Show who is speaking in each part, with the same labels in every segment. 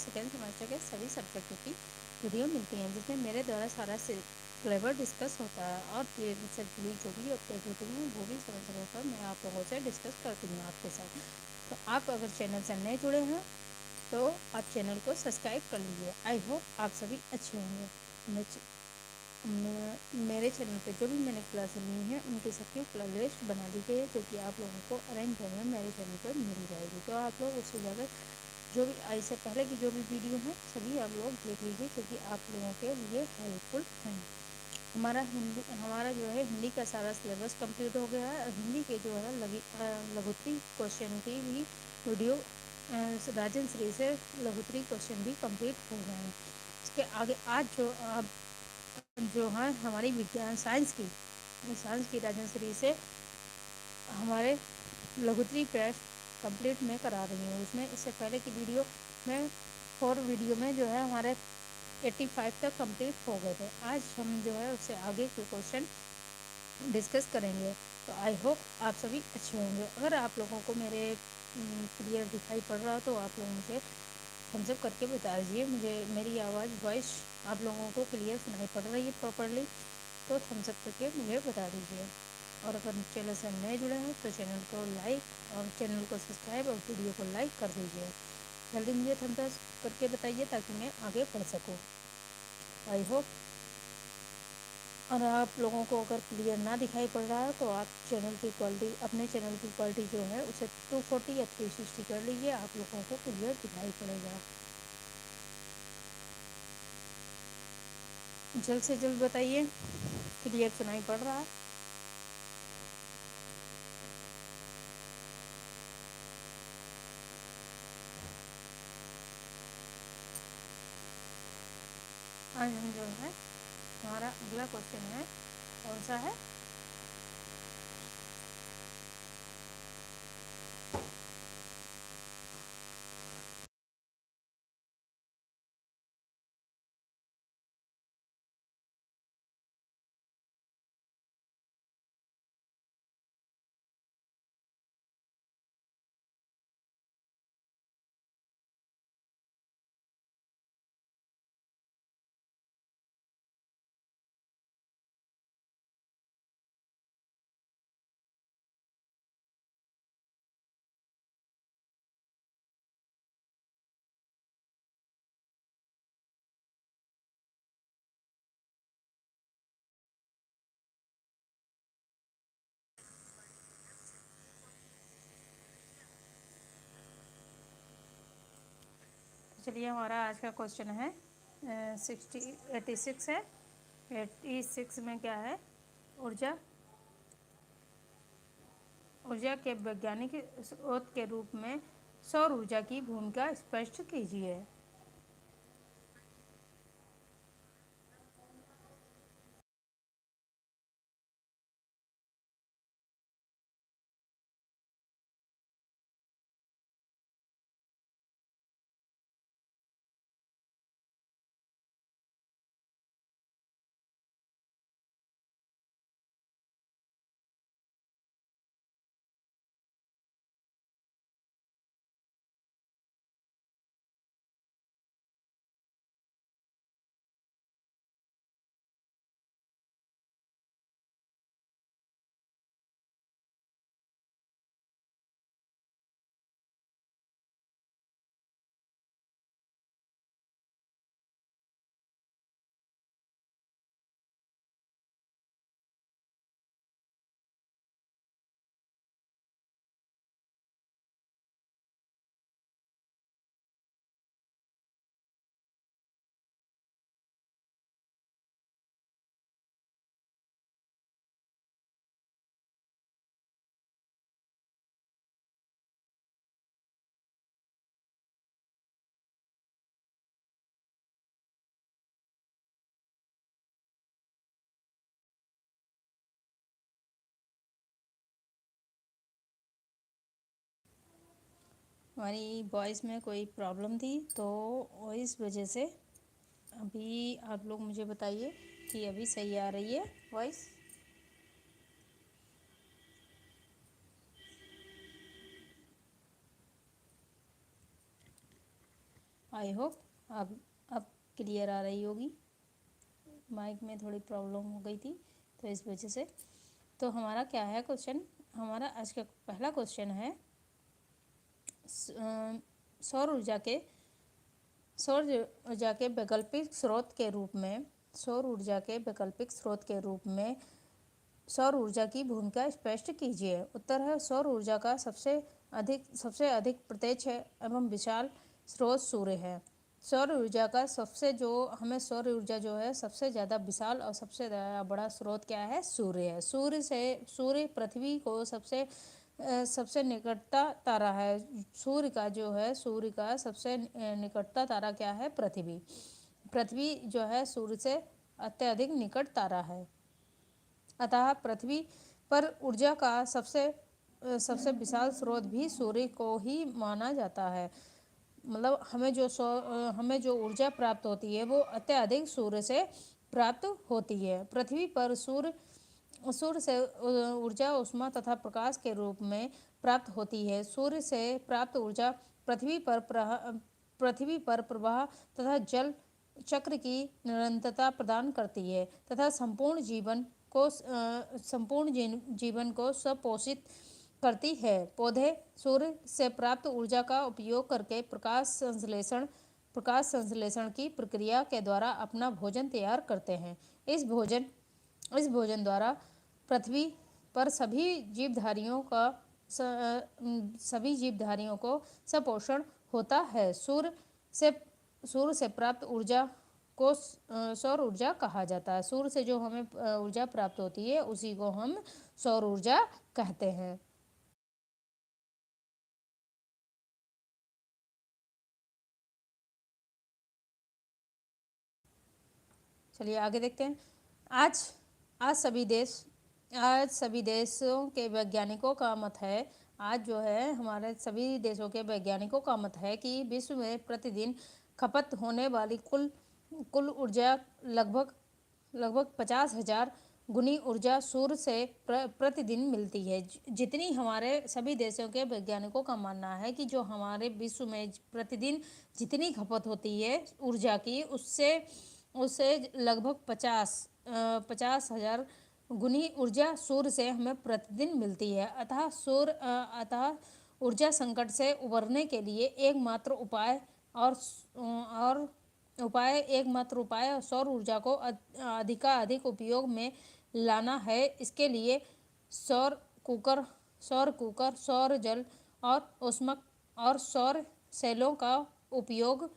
Speaker 1: Second semester के सभी सब्जेक्टों की वीडियो मिलती हैं, जिसमें मेरे द्वारा सारा सिलेबस डिस्कस होता है और रिसेंटली जो भी अपडेट होती हैं वो भी समय समय पर मैं आप लोगों से डिस्कस करती हूँ आपके साथ। तो आप अगर चैनल से नए जुड़े हैं तो आप चैनल को सब्सक्राइब कर लीजिए। आई होप आप सभी अच्छे होंगे। मेरे चैनल पे जो भी मैंने क्लास ली हैं उनकी सबकी प्लेलिस्ट बना दी गई है, जो कि आप लोगों को अरेंज में मेरे चैनल पर मिल जाएगी। तो आप लोग उससे जाकर जो भी इससे पहले की जो भी वीडियो है सभी आप लोग देख लीजिए, क्योंकि आप लोगों के लिए हेल्पफुल है। हमारा जो है हिंदी का सारा सिलेबस कंप्लीट हो गया है और हिंदी के जो है लघुत्री क्वेश्चन की भी वीडियो राजन श्री से लघुत्री क्वेश्चन भी कंप्लीट हो गए हैं। इसके आगे आज जो है हमारी विज्ञान साइंस की राजन श्री से हमारे लघुत्री टेस्ट कंप्लीट मैं करा रही हूँ। उसमें इससे पहले की वीडियो में 4 वीडियो में जो है हमारे 85 तक कंप्लीट हो गए थे। आज हम जो है उससे आगे के क्वेश्चन डिस्कस करेंगे। तो आई होप आप सभी अच्छे होंगे। अगर आप लोगों को मेरे क्लियर दिखाई पड़ रहा तो आप लोग मुझे थम्स अप करके बता दीजिए। मुझे मेरी वॉइस आप लोगों को क्लियर सुनाई पड़ रही है प्रॉपरली तो थम्स अप करके मुझे बता दीजिए। और अगर चैनल से नए जुड़े हैं तो चैनल को लाइक और चैनल को सब्सक्राइब और वीडियो को लाइक कर दीजिए। जल्दी मुझे थम्स अप करके बताइए ताकि मैं आगे बढ़ सकूँ। I hope. और आप लोगों को अगर क्लियर ना दिखाई पड़ रहा है तो आप चैनल की क्वालिटी अपने चैनल की क्वालिटी जो है उसे 240 या 360 कर लीजिए। आप लोगों को क्लियर दिखाई पड़ेगा। जल्द से जल्द बताइए क्लियर सुनाई पड़ रहा है। आज हम जो है हमारा अगला क्वेश्चन है कौन सा है, चलिए हमारा आज का क्वेश्चन है 86 है। 86 में क्या है, ऊर्जा ऊर्जा के वैज्ञानिक स्रोत के रूप में सौर ऊर्जा की भूमिका स्पष्ट कीजिए। हमारी वॉइस में कोई प्रॉब्लम थी तो इस वजह से अभी आप लोग मुझे बताइए कि अभी सही आ रही है वॉइस। आई होप अब क्लियर आ रही होगी। माइक में थोड़ी प्रॉब्लम हो गई थी तो इस वजह से। तो हमारा क्या है क्वेश्चन, हमारा आज का पहला क्वेश्चन है सौर ऊर्जा के सौर ऊर्जा के वैकल्पिक स्रोत के रूप में सौर ऊर्जा के वैकल्पिक स्रोत के रूप में सौर ऊर्जा की भूमिका स्पष्ट कीजिए। उत्तर है सौर ऊर्जा का सबसे अधिक प्रत्यक्ष एवं विशाल स्रोत सूर्य है। सौर ऊर्जा का सौर ऊर्जा जो है सबसे ज़्यादा विशाल और सबसे ज़्यादा बड़ा स्रोत क्या है, सूर्य है। सूर्य पृथ्वी को सबसे निकटता तारा है। सूर्य का सबसे निकटता तारा क्या है, पृथ्वी। पृथ्वी जो है सूर्य से अत्यधिक निकट तारा है। अतः पृथ्वी पर ऊर्जा का सबसे विशाल स्रोत भी सूर्य को ही माना जाता है। मतलब हमें जो ऊर्जा प्राप्त होती है वो अत्यधिक सूर्य से प्राप्त होती है। पृथ्वी पर सूर्य से ऊर्जा उष्मा तथा प्रकाश के रूप में प्राप्त होती है। सूर्य से प्राप्त ऊर्जा पृथ्वी पर प्रवाह तथा जल चक्र की निरंतरता प्रदान करती है तथा संपूर्ण जीवन को संपोषित करती है। पौधे सूर्य से प्राप्त ऊर्जा का उपयोग करके प्रकाश संश्लेषण की प्रक्रिया के द्वारा अपना भोजन तैयार करते हैं। इस भोजन द्वारा पृथ्वी पर सभी जीवधारियों को सपोषण होता है। सूर्य से प्राप्त ऊर्जा को सौर ऊर्जा कहा जाता है। सूर्य से जो हमें ऊर्जा प्राप्त होती है उसी को हम सौर ऊर्जा कहते हैं। चलिए आगे देखते हैं। आज आज सभी देशों के वैज्ञानिकों का मत है आज जो है हमारे सभी देशों के वैज्ञानिकों का मत है कि विश्व में प्रतिदिन खपत होने वाली कुल ऊर्जा लगभग 50,000 गुनी ऊर्जा सूर्य से प्रतिदिन मिलती है। जितनी हमारे सभी देशों के वैज्ञानिकों का मानना है कि जो हमारे विश्व में प्रतिदिन जितनी खपत होती है ऊर्जा की उससे उससे लगभग 50,000 गुनी ऊर्जा सूर्य से हमें प्रतिदिन मिलती है। अतः ऊर्जा संकट से उबरने के लिए एकमात्र उपाय सौर ऊर्जा को अधिकाधिक उपयोग में लाना है। इसके लिए सौर कुकर, सौर जल और ऊष्मक और सौर सेलों का उपयोग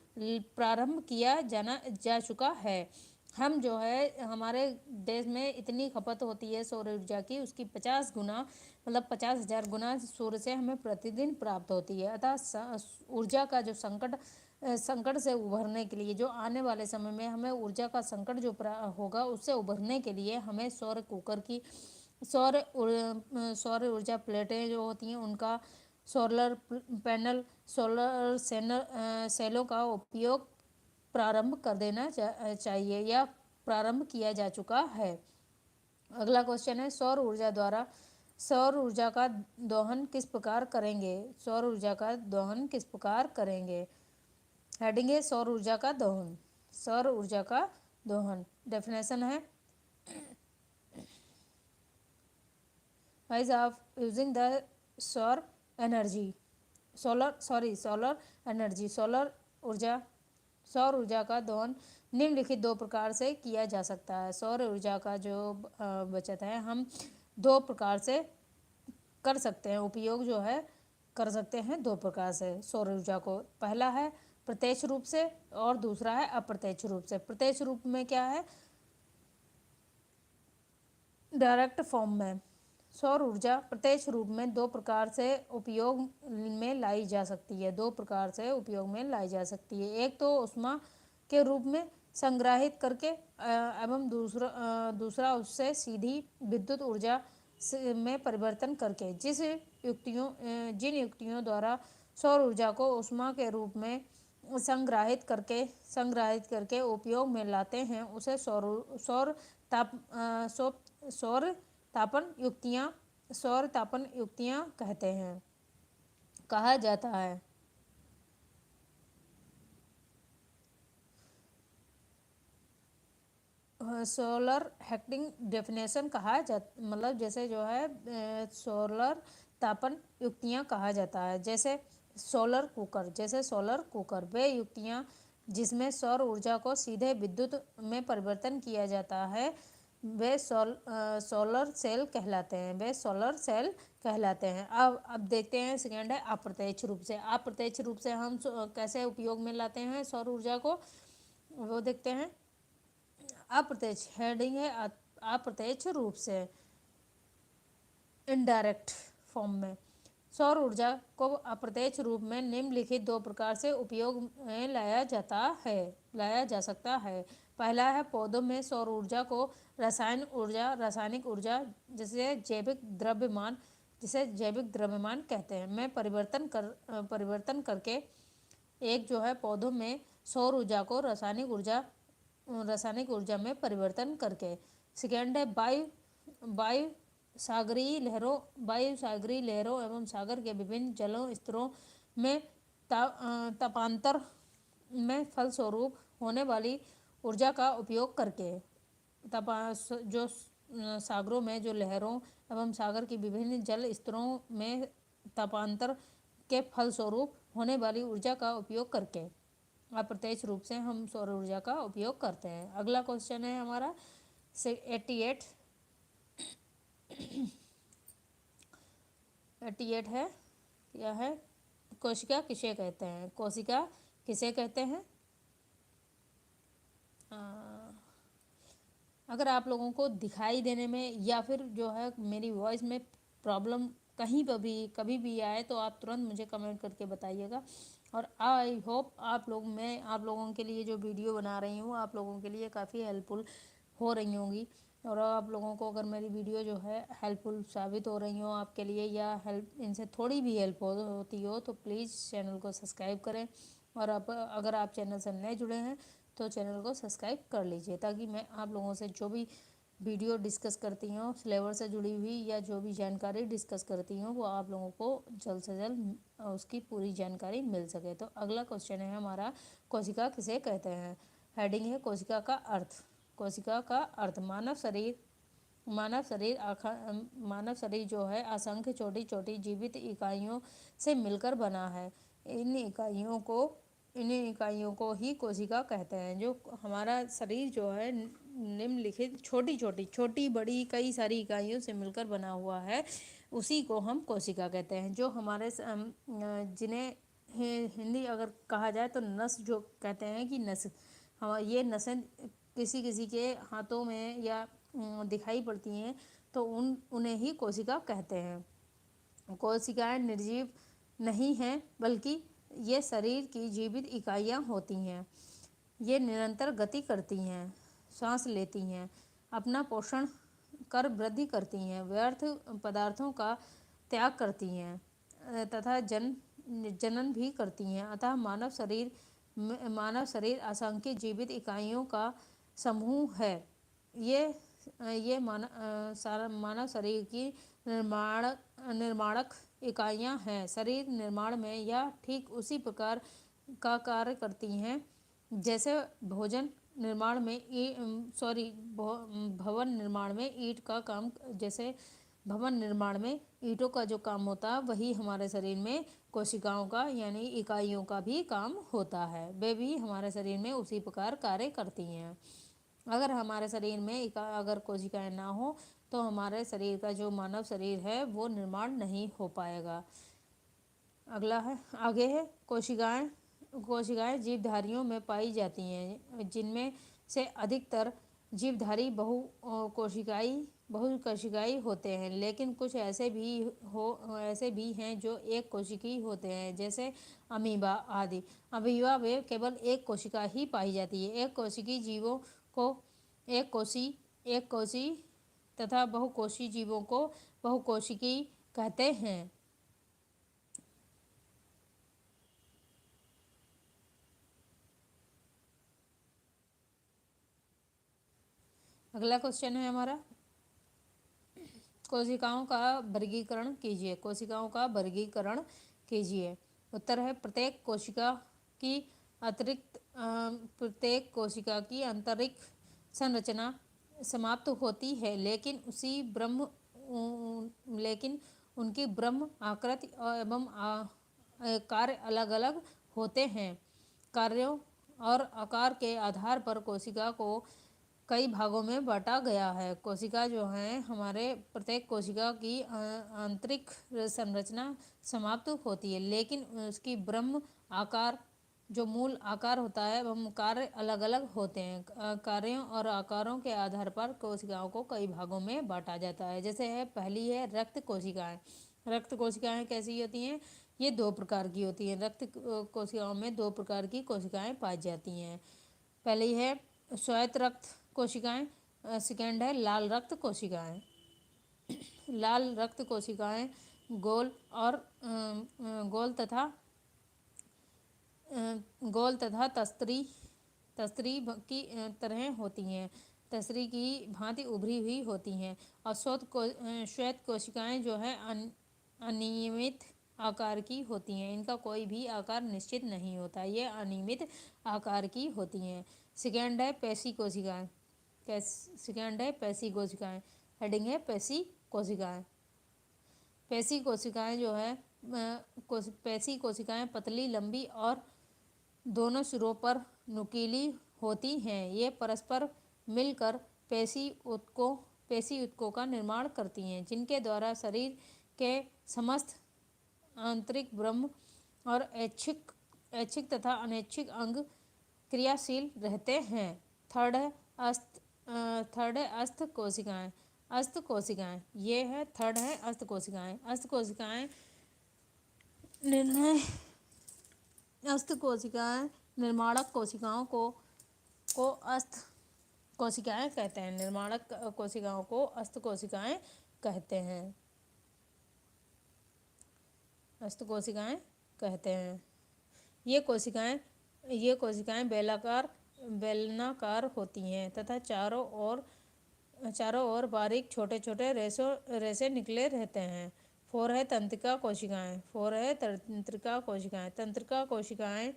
Speaker 1: प्रारंभ किया जा चुका है। हम जो है हमारे देश में इतनी खपत होती है सौर ऊर्जा की, उसकी 50 गुना मतलब 50,000 गुना सूर्य से हमें प्रतिदिन प्राप्त होती है। अतः ऊर्जा का जो संकट से उभरने के लिए, जो आने वाले समय में हमें ऊर्जा का संकट जो होगा उससे उभरने के लिए हमें सौर ऊर्जा प्लेटें जो होती हैं उनका, सोलर पैनल, सेलों का उपयोग प्रारंभ कर देना चाहिए या प्रारंभ किया जा चुका है। अगला क्वेश्चन है सौर ऊर्जा का दोहन किस प्रकार करेंगे। सौर ऊर्जा का दोहन किस प्रकार करेंगे। हेडिंग है सौर ऊर्जा का दोहन। सौर ऊर्जा का दोहन डेफिनेशन है ways of using the solar energy solar energy सौर ऊर्जा का दोहन निम्नलिखित दो प्रकार से किया जा सकता है। सौर ऊर्जा का जो बचत है हम दो प्रकार से कर सकते हैं, उपयोग जो है कर सकते हैं दो प्रकार से सौर ऊर्जा को। पहला है प्रत्यक्ष रूप से और दूसरा है अप्रत्यक्ष रूप से। प्रत्यक्ष रूप में क्या है, डायरेक्ट फॉर्म में सौर ऊर्जा प्रत्यक्ष रूप में दो प्रकार से उपयोग में लाई जा सकती है। एक तो ऊष्मा के रूप में संग्रहित करके एवं दूसरा उससे सीधी विद्युत ऊर्जा में परिवर्तन करके। जिन युक्तियों द्वारा सौर ऊर्जा को ऊष्मा के रूप में संग्रहित करके उपयोग में लाते हैं उसे सौर तापन युक्तियाँ कहते हैं, कहा जाता है। सोलर हेटिंग डेफिनेशन कहा जा, मतलब जैसे जो है सोलर तापन युक्तियाँ कहा जाता है। जैसे सोलर कुकर वे युक्तियाँ जिसमें सौर ऊर्जा को सीधे विद्युत में परिवर्तन किया जाता है वे सोलर सेल कहलाते हैं। अब देखते हैं सेकेंड है अप्रत्यक्ष रूप से। अप्रत्यक्ष रूप से हम कैसे उपयोग में लाते हैं सौर ऊर्जा को, वो देखते हैं। अप्रत्यक्ष हेडिंग है अप्रत्यक्ष रूप से, इनडायरेक्ट फॉर्म में। सौर ऊर्जा को अप्रत्यक्ष रूप में निम्नलिखित दो प्रकार से उपयोग में लाया जा सकता है। पहला है पौधों में सौर ऊर्जा को रासायनिक ऊर्जा जिसे जैविक द्रव्यमान कहते हैं में परिवर्तन करके। एक जो है पौधों में सौर ऊर्जा को रासायनिक ऊर्जा में परिवर्तन करके। सेकेंड है वायु सागरीय लहरों एवं सागर के विभिन्न जलों स्तरों में तापांतर में फलस्वरूप होने वाली ऊर्जा का उपयोग करके। जो सागरों में जो लहरों एवं सागर की विभिन्न जल स्तरों में तापांतर के फलस्वरूप होने वाली ऊर्जा का उपयोग करके अप्रत्यक्ष रूप से हम सौर ऊर्जा का उपयोग करते हैं। अगला क्वेश्चन है हमारा 88 है। क्या है? कोशिका किसे कहते हैं? अगर आप लोगों को दिखाई देने में या फिर जो है मेरी वॉइस में प्रॉब्लम कहीं पर भी कभी भी आए तो आप तुरंत मुझे कमेंट करके बताइएगा। और आई होप मैं आप लोगों के लिए जो वीडियो बना रही हूँ आप लोगों के लिए काफ़ी हेल्पफुल हो रही होंगी। और आप लोगों को अगर मेरी वीडियो जो है हेल्पफुल साबित हो रही हो आपके लिए या इनसे थोड़ी भी हेल्प होती हो तो प्लीज़ चैनल को सब्सक्राइब करें। और अगर आप चैनल से नए जुड़े हैं तो चैनल को सब्सक्राइब कर लीजिए ताकि मैं आप लोगों से जो भी वीडियो डिस्कस करती हूँ सिलेबस से जुड़ी हुई या जो भी जानकारी डिस्कस करती हूँ वो आप लोगों को जल्द से जल्द उसकी पूरी जानकारी मिल सके। तो अगला क्वेश्चन है हमारा कोशिका किसे कहते हैं। हेडिंग है कोशिका का अर्थ। मानव शरीर जो है असंख्य छोटी छोटी जीवित इकाइयों से मिलकर बना है। इन इकाइयों को ही कोशिका कहते हैं। जो हमारा शरीर जो है निम्नलिखित छोटी बड़ी कई सारी इकाइयों से मिलकर बना हुआ है उसी को हम कोशिका कहते हैं। जो हमारे जिन्हें हिंदी अगर कहा जाए तो नस जो कहते हैं कि नस, हम ये नसें किसी किसी के हाथों में या दिखाई पड़ती हैं तो उन्हें ही कोशिका कहते हैं। कोशिकाएं निर्जीव नहीं हैं बल्कि ये शरीर की जीवित इकाइयाँ होती हैं। ये निरंतर गति करती हैं, सांस लेती हैं, अपना पोषण कर वृद्धि करती हैं, व्यर्थ पदार्थों का त्याग करती हैं तथा जनन भी करती हैं। अतः मानव शरीर असंख्य जीवित इकाइयों का समूह है। ये मानव शरीर की निर्माणक इकाइयाँ हैं। शरीर निर्माण में यह ठीक उसी प्रकार का कार्य करती हैं जैसे भवन निर्माण में ईंट का काम, जैसे भवन निर्माण में ईंटों का जो काम होता है वही हमारे शरीर में कोशिकाओं का यानी इकाइयों का भी काम होता है। वे भी हमारे शरीर में उसी प्रकार कार्य करती हैं। अगर हमारे शरीर में अगर कोशिकाएं ना हो तो हमारे शरीर का जो मानव शरीर है वो निर्माण नहीं हो पाएगा। आगे है कोशिकाएं जीवधारियों में पाई जाती हैं जिनमें से अधिकतर जीवधारी बहुकोशिकाई होते हैं। लेकिन कुछ ऐसे भी हैं जो एक कोशिकीय होते हैं जैसे अमीबा आदि। अमीबा में केवल एक कोशिका ही पाई जाती है। एक कोशिकीय जीवों को एक कोशी तथा बहुकोशी जीवों को बहुकोशिकीय कहते हैं। अगला क्वेश्चन है हमारा कोशिकाओं का वर्गीकरण कीजिए। उत्तर है प्रत्येक कोशिका की आंतरिक संरचना समाप्त होती है, लेकिन उनकी ब्रह्म आकृति एवं कार्य अलग अलग होते हैं। कार्यों और आकार के आधार पर कोशिका को कई भागों में बांटा गया है। कोशिका जो है हमारे प्रत्येक कोशिका की आंतरिक संरचना समाप्त होती है, लेकिन उसकी ब्रह्म आकार जो मूल आकार होता है वह कार्य अलग अलग होते हैं। कार्यों और आकारों के आधार पर कोशिकाओं को कई भागों में बांटा जाता है। जैसे है पहली है रक्त कोशिकाएं। रक्त कोशिकाएं कैसी होती हैं? ये दो प्रकार की होती हैं। रक्त कोशिकाओं में दो प्रकार की कोशिकाएं पाई जाती हैं। पहली है श्वेत रक्त कोशिकाएं, सेकेंड है लाल रक्त कोशिकाएं। लाल रक्त कोशिकाएं गोल और गोल तथा गोल तथा तस्तरी की तरह होती हैं, तस्तरी की भांति उभरी हुई होती हैं। और श्वेत कोशिकाएं जो है अनियमित आकार की होती हैं। इनका कोई भी आकार निश्चित नहीं होता, ये अनियमित आकार की होती हैं। सेकेंड है पेशी कोशिकाएं। सेकेंड है पेशी कोशिकाएं। हेडिंग है पेशी कोशिकाएं। पेशी कोशिकाएं जो है पेशी कोशिकाएं पतली, लंबी और दोनों सिरों पर नुकीली होती हैं। ये परस्पर मिलकर पेशी ऊतकों का निर्माण करती हैं, जिनके द्वारा शरीर के समस्त आंतरिक ब्रह्म और ऐच्छिक तथा अनैच्छिक अंग क्रियाशील रहते हैं। थर्ड है अस्थ कोशिकाएं। अस्थ कोशिकाएं ये है थर्ड है अस्थ कोशिकाएं। अस्थ कोशिकाएं निर्माणक कोशिकाओं को अस्थ कोशिकाएं कहते हैं। निर्माणक कोशिकाओं को अस्थ कोशिकाएं कहते हैं। अस्थ कोशिकाएं कहते हैं। ये कोशिकाएं बेलनाकार होती हैं तथा चारों ओर बारीक छोटे छोटे रेशे निकले रहते हैं। फोर है तंत्रिका कोशिकाएं। तंत्रिका कोशिकाएं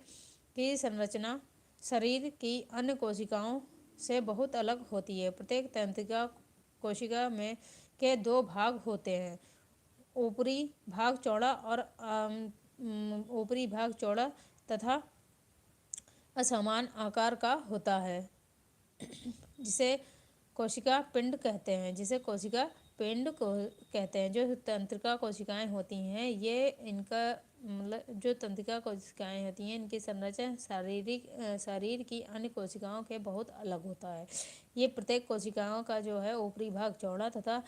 Speaker 1: की संरचना शरीर की अन्य कोशिकाओं से बहुत अलग होती है। प्रत्येक तंत्रिका कोशिका में के दो भाग होते हैं। ऊपरी भाग चौड़ा तथा असमान आकार का होता है, जिसे कोशिका पिंड कहते हैं। जो तंत्रिका कोशिकाएं होती हैं, ये इनका मतलब जो तंत्रिका कोशिकाएं होती हैं, इनकी संरचना शरीर की अन्य कोशिकाओं के बहुत अलग होता है। ये प्रत्येक कोशिकाओं का जो है ऊपरी भाग चौड़ा तथा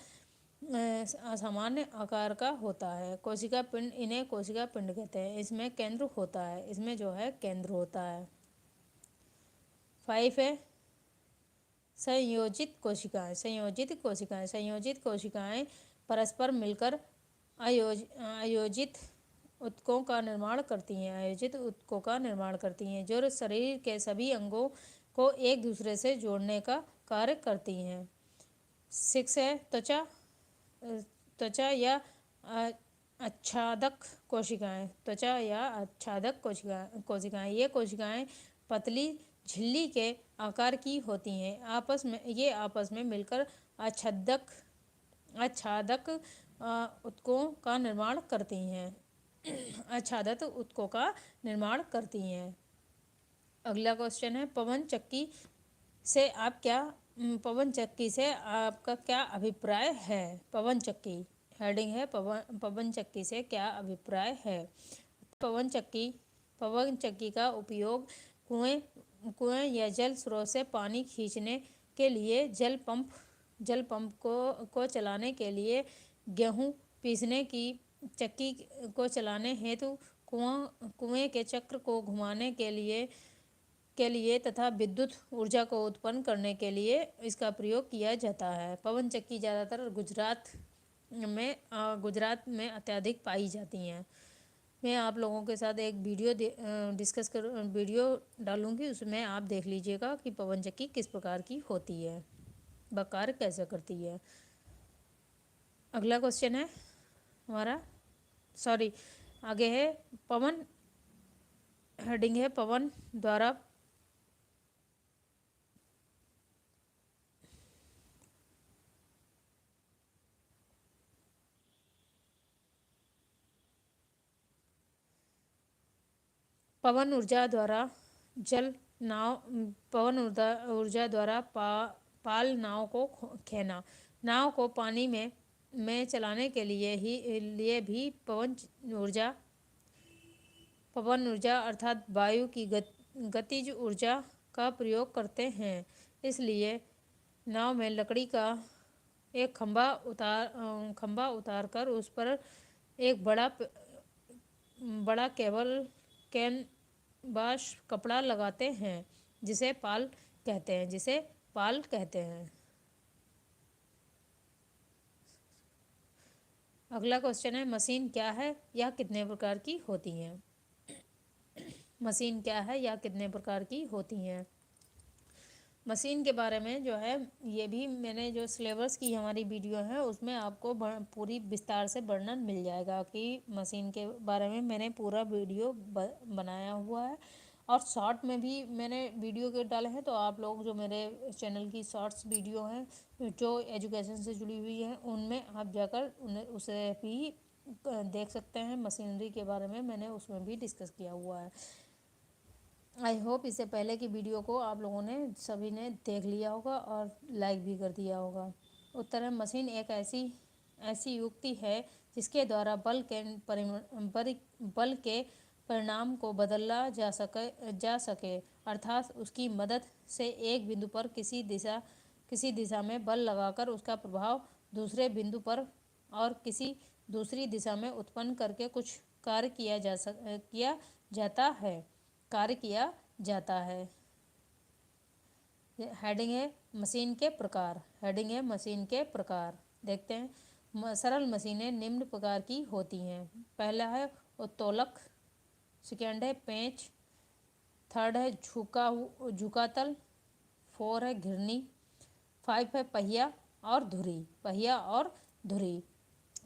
Speaker 1: असामान्य आकार का होता है। इन्हें कोशिका पिंड कहते हैं। इसमें केंद्र होता है। 5 है संयोजित कोशिकाएं परस्पर मिलकर आयोजित ऊतकों का निर्माण करती हैं, जो शरीर के सभी अंगों को एक दूसरे से जोड़ने का कार्य करती हैं। 6 है त्वचा या आच्छादक कोशिकाएं। ये कोशिकाएं पतली झिल्ली के आकार की होती हैं। आपस में मिलकर आच्छादक ऊतकों का निर्माण करती हैं। अगला क्वेश्चन है पवन चक्की से आपका क्या अभिप्राय है? हेडिंग है पवन चक्की से क्या अभिप्राय है? पवन चक्की का उपयोग कुएं या जल स्रोत से पानी खींचने के लिए, जल पंप को चलाने के लिए, गेहूं पीसने की चक्की को चलाने हेतु कुएं के चक्र को घुमाने के लिए तथा विद्युत ऊर्जा को उत्पन्न करने के लिए इसका प्रयोग किया जाता है। पवन चक्की ज़्यादातर गुजरात में अत्यधिक पाई जाती हैं। मैं आप लोगों के साथ एक वीडियो डालूंगी, उसमें आप देख लीजिएगा कि पवन चक्की किस प्रकार की होती है, वह कार्य कैसे करती है। अगला क्वेश्चन है आगे है पवन। हेडिंग है पवन द्वारा पवन ऊर्जा द्वारा जल नाव पवन ऊर्जा द्वारा पाल नाव को खेना। नाव को पानी में चलाने के लिए भी पवन ऊर्जा अर्थात वायु की गतिज ऊर्जा का प्रयोग करते हैं। इसलिए नाव में लकड़ी का एक खंभा उतार कर उस पर एक बड़ा केबल कैनवास कपड़ा लगाते हैं, जिसे पाल कहते हैं। अगला क्वेश्चन है, मशीन क्या है या कितने प्रकार की होती हैं। मशीन क्या है या कितने प्रकार की होती हैं। मशीन के बारे में जो है, ये भी मैंने जो सिलेबस की हमारी वीडियो है उसमें आपको पूरी विस्तार से वर्णन मिल जाएगा कि मशीन के बारे में मैंने पूरा वीडियो बनाया हुआ है। और शॉर्ट में भी मैंने वीडियो के डाले हैं, तो आप लोग जो मेरे चैनल की शॉर्ट्स वीडियो हैं जो एजुकेशन से जुड़ी हुई है उनमें आप जाकर उसे भी देख सकते हैं। मशीनरी के बारे में मैंने उसमें भी डिस्कस किया हुआ है। आई होप इससे पहले की वीडियो को आप लोगों ने सभी ने देख लिया होगा और लाइक भी कर दिया होगा। उत्तर है, मशीन एक ऐसी युक्ति है जिसके द्वारा बल के परिणाम को बदला जा सके अर्थात उसकी मदद से एक बिंदु पर किसी दिशा में बल लगाकर उसका प्रभाव दूसरे बिंदु पर और किसी दूसरी दिशा में उत्पन्न करके कुछ कार्य किया जाता है। हेडिंग है मशीन के प्रकार। देखते हैं। सरल मशीनें निम्न प्रकार की होती हैं। पहला है उत्तोलक, सेकेंड है पेंच, थर्ड है झुकातल, फोर है घिरनी, फाइव है पहिया और धुरी।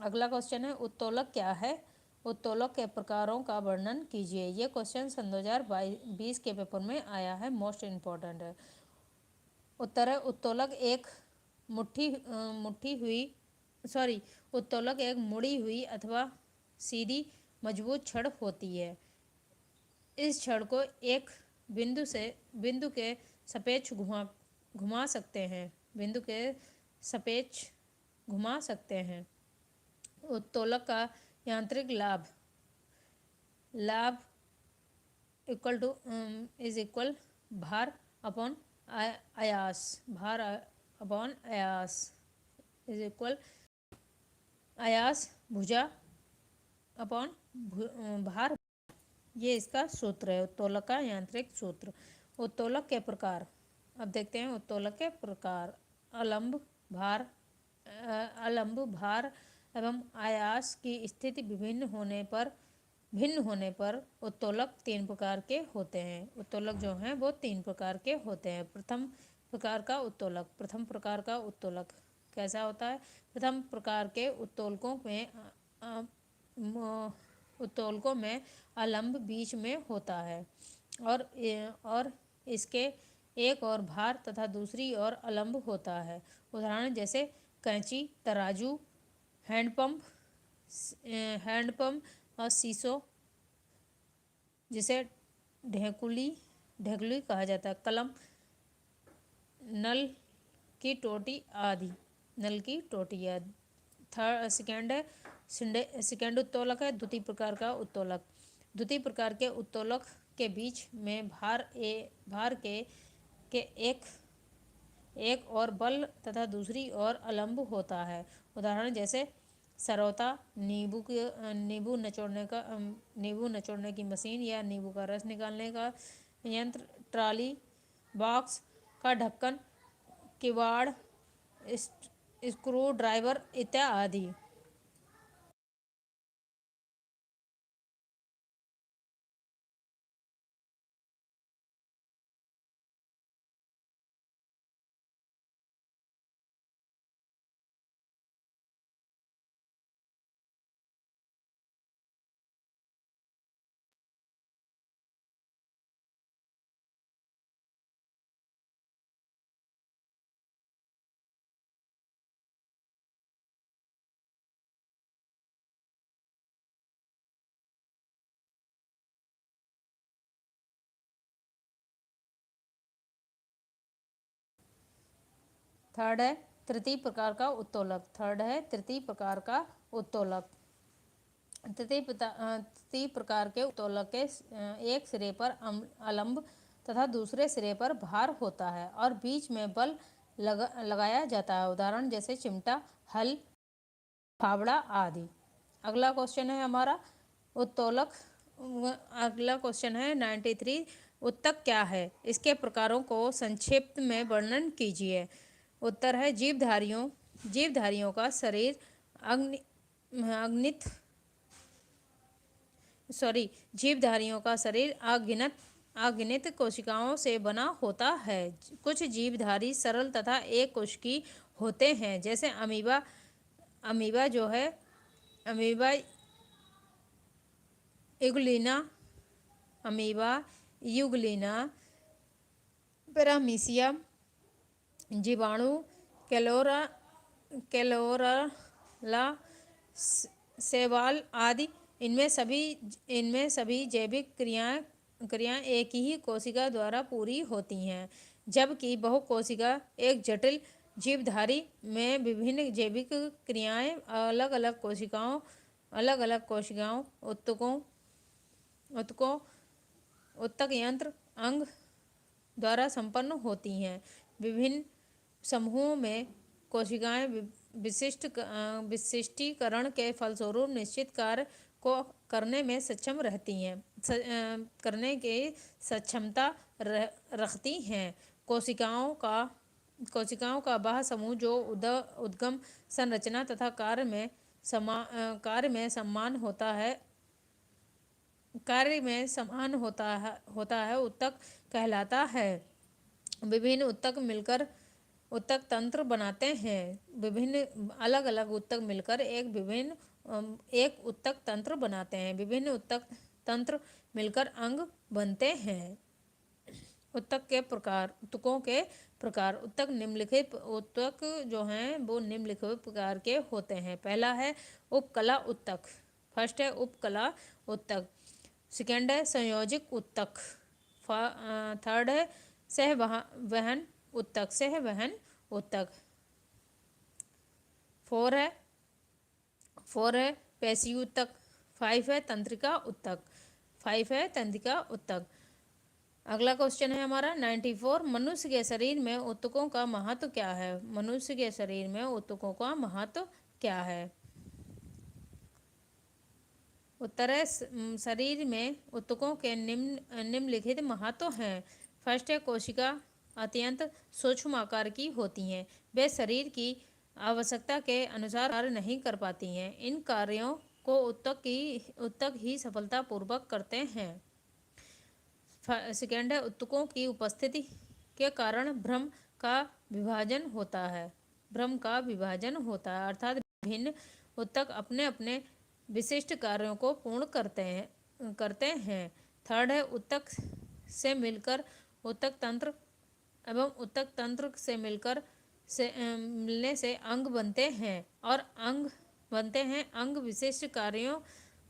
Speaker 1: अगला क्वेश्चन है, उत्तोलक क्या है। उत्तोलक के प्रकारों का वर्णन कीजिए। ये क्वेश्चन सन 2020 के पेपर में आया है, मोस्ट इम्पोर्टेंट है। उत्तर है, उत्तोलक एक मुड़ी हुई अथवा सीधी मजबूत छड़ होती है। इस छड़ को एक बिंदु के सापेक्ष घुमा सकते हैं। उत्तोलक का यांत्रिक लाभ इक्वल भार अपॉन आयास इज इक्वल आयास भुजा अपॉन भार। ये इसका सूत्र है, उत्तोलक का यांत्रिक सूत्र। उत्तोलक के प्रकार अब देखते हैं। उत्तोलक के प्रकार अलंब भार एवं आयास की स्थिति भिन्न होने पर उत्तोलक 3 प्रकार के होते हैं। उत्तोलक जो हैं वो 3 प्रकार के होते हैं। प्रथम प्रकार का उत्तोलक कैसा होता है। प्रथम प्रकार के उत्तोलकों में अलंब बीच में होता है और इसके एक और भार तथा दूसरी ओर अलंब होता है। उदाहरण जैसे कैंची, तराजू, हैंडपंप और शीशो जिसे ढेकुली कहा जाता है, कलम, नल की टोटी आदि। सेकेंड उत्तोलक है द्वितीय प्रकार का उत्तोलक। द्वितीय प्रकार के उत्तोलक के बीच में भार के एक और बल तथा दूसरी ओर अलंब होता है। उदाहरण जैसे सरौता, नींबू नचोड़ने की मशीन या नींबू का रस निकालने का यंत्र, ट्रॉली, बॉक्स का ढक्कन, किवाड़, स्क्रू ड्राइवर इत्यादि। थर्ड है तृतीय प्रकार का उत्तोलक। थर्ड है तृतीय प्रकार का उत्तोलक। तृतीय प्रकार के उत्तोलक के एक सिरे पर अवलंब तथा दूसरे सिरे पर भार होता है और बीच में बल लगाया जाता है। उदाहरण जैसे चिमटा, हल, फावड़ा आदि। अगला क्वेश्चन है हमारा उत्तोलक। अगला क्वेश्चन है 93। उत्तक क्या है? इसके प्रकारों को संक्षिप्त में वर्णन कीजिए। उत्तर है जीवधारियों का शरीर जीवधारियों का शरीर अगिनत कोशिकाओं से बना होता है। कुछ जीवधारी सरल तथा एक कोशिकीय होते हैं, जैसे अमीबा जो है अमीबा यूग्लिना, पैरामीशियम, जीवाणु, कैलोरला, शैवाल आदि। इनमें सभी जैविक क्रियाएं एक ही कोशिका द्वारा पूरी होती हैं, जबकि बहुकोशिका एक जटिल जीवधारी में विभिन्न जैविक क्रियाएं अलग अलग कोशिकाओं उत्तक यंत्र अंग द्वारा संपन्न होती हैं। विभिन्न समूहों में कोशिकाएं विशिष्टीकरण के फलस्वरूप निश्चित कार्य को करने में सक्षम रहती हैं, करने की सक्षमता रखती हैं। कोशिकाओं का वह समूह जो उद्गम, संरचना तथा कार्य में समान होता है उत्तक कहलाता है। विभिन्न उत्तक मिलकर उत्तक तंत्र बनाते हैं। विभिन्न अलग अलग उत्तक मिलकर एक उत्तक तंत्र बनाते हैं। विभिन्न उत्तक तंत्र मिलकर अंग बनते हैं। उत्तकों के प्रकार। उत्तक जो हैं वो निम्नलिखित प्रकार के होते हैं। पहला है उपकला उत्तक। फर्स्ट है उपकला उत्तक। सेकेंड है संयोजक उत्तक। थर्ड है सहवहन उत्तक। फोर है पेशी उत्तक। फाइव है तंत्रिका उत्तक। अगला क्वेश्चन है हमारा 94। मनुष्य के शरीर में उत्तकों का महत्व क्या है? मनुष्य के शरीर में उत्तकों का महत्व क्या है? उत्तर है शरीर में उत्तकों के निम्नलिखित महत्व हैं। फर्स्ट है कोशिका अत्यंत सूक्ष्म आकार की होती हैं। वे शरीर की आवश्यकता के अनुसार कार्य नहीं कर पाती हैं। इन कार्यों को उत्तक ही सफलतापूर्वक करते हैं। सेकेंड है उत्तकों की उपस्थिति के कारण भ्रम का विभाजन होता है। अर्थात विभिन्न उत्तक अपने अपने विशिष्ट कार्यों को पूर्ण करते हैं। थर्ड है उत्तक से मिलकर उत्तक तंत्र एवं उत्तक तंत्र से मिलने से अंग बनते हैं और अंग विशिष्ट कार्यों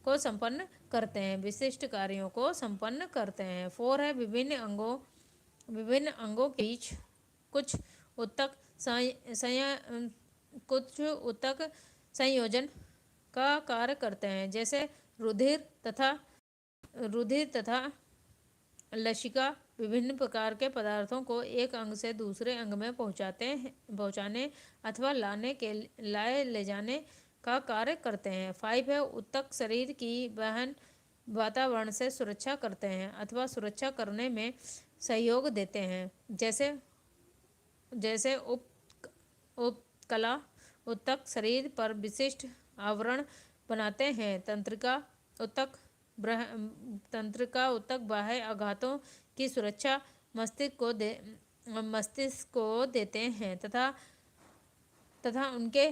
Speaker 1: को संपन्न करते हैं। फोर है विभिन्न अंगों के बीच कुछ उत्तक संयोजन का कार्य करते हैं, जैसे रुधिर तथा लसिका विभिन्न प्रकार के पदार्थों को एक अंग से दूसरे अंग में पहुंचाने अथवा ले जाने का कार्य करते हैं। फाइव है उत्तक शरीर की वहन वातावरण से सुरक्षा करते हैं अथवा सुरक्षा करने में सहयोग देते हैं, जैसे उपकला उत्तक शरीर पर विशिष्ट आवरण बनाते हैं। तंत्रिका उत्तक बाह्य आघातों की सुरक्षा मस्तिष्क को देते हैं तथा उनके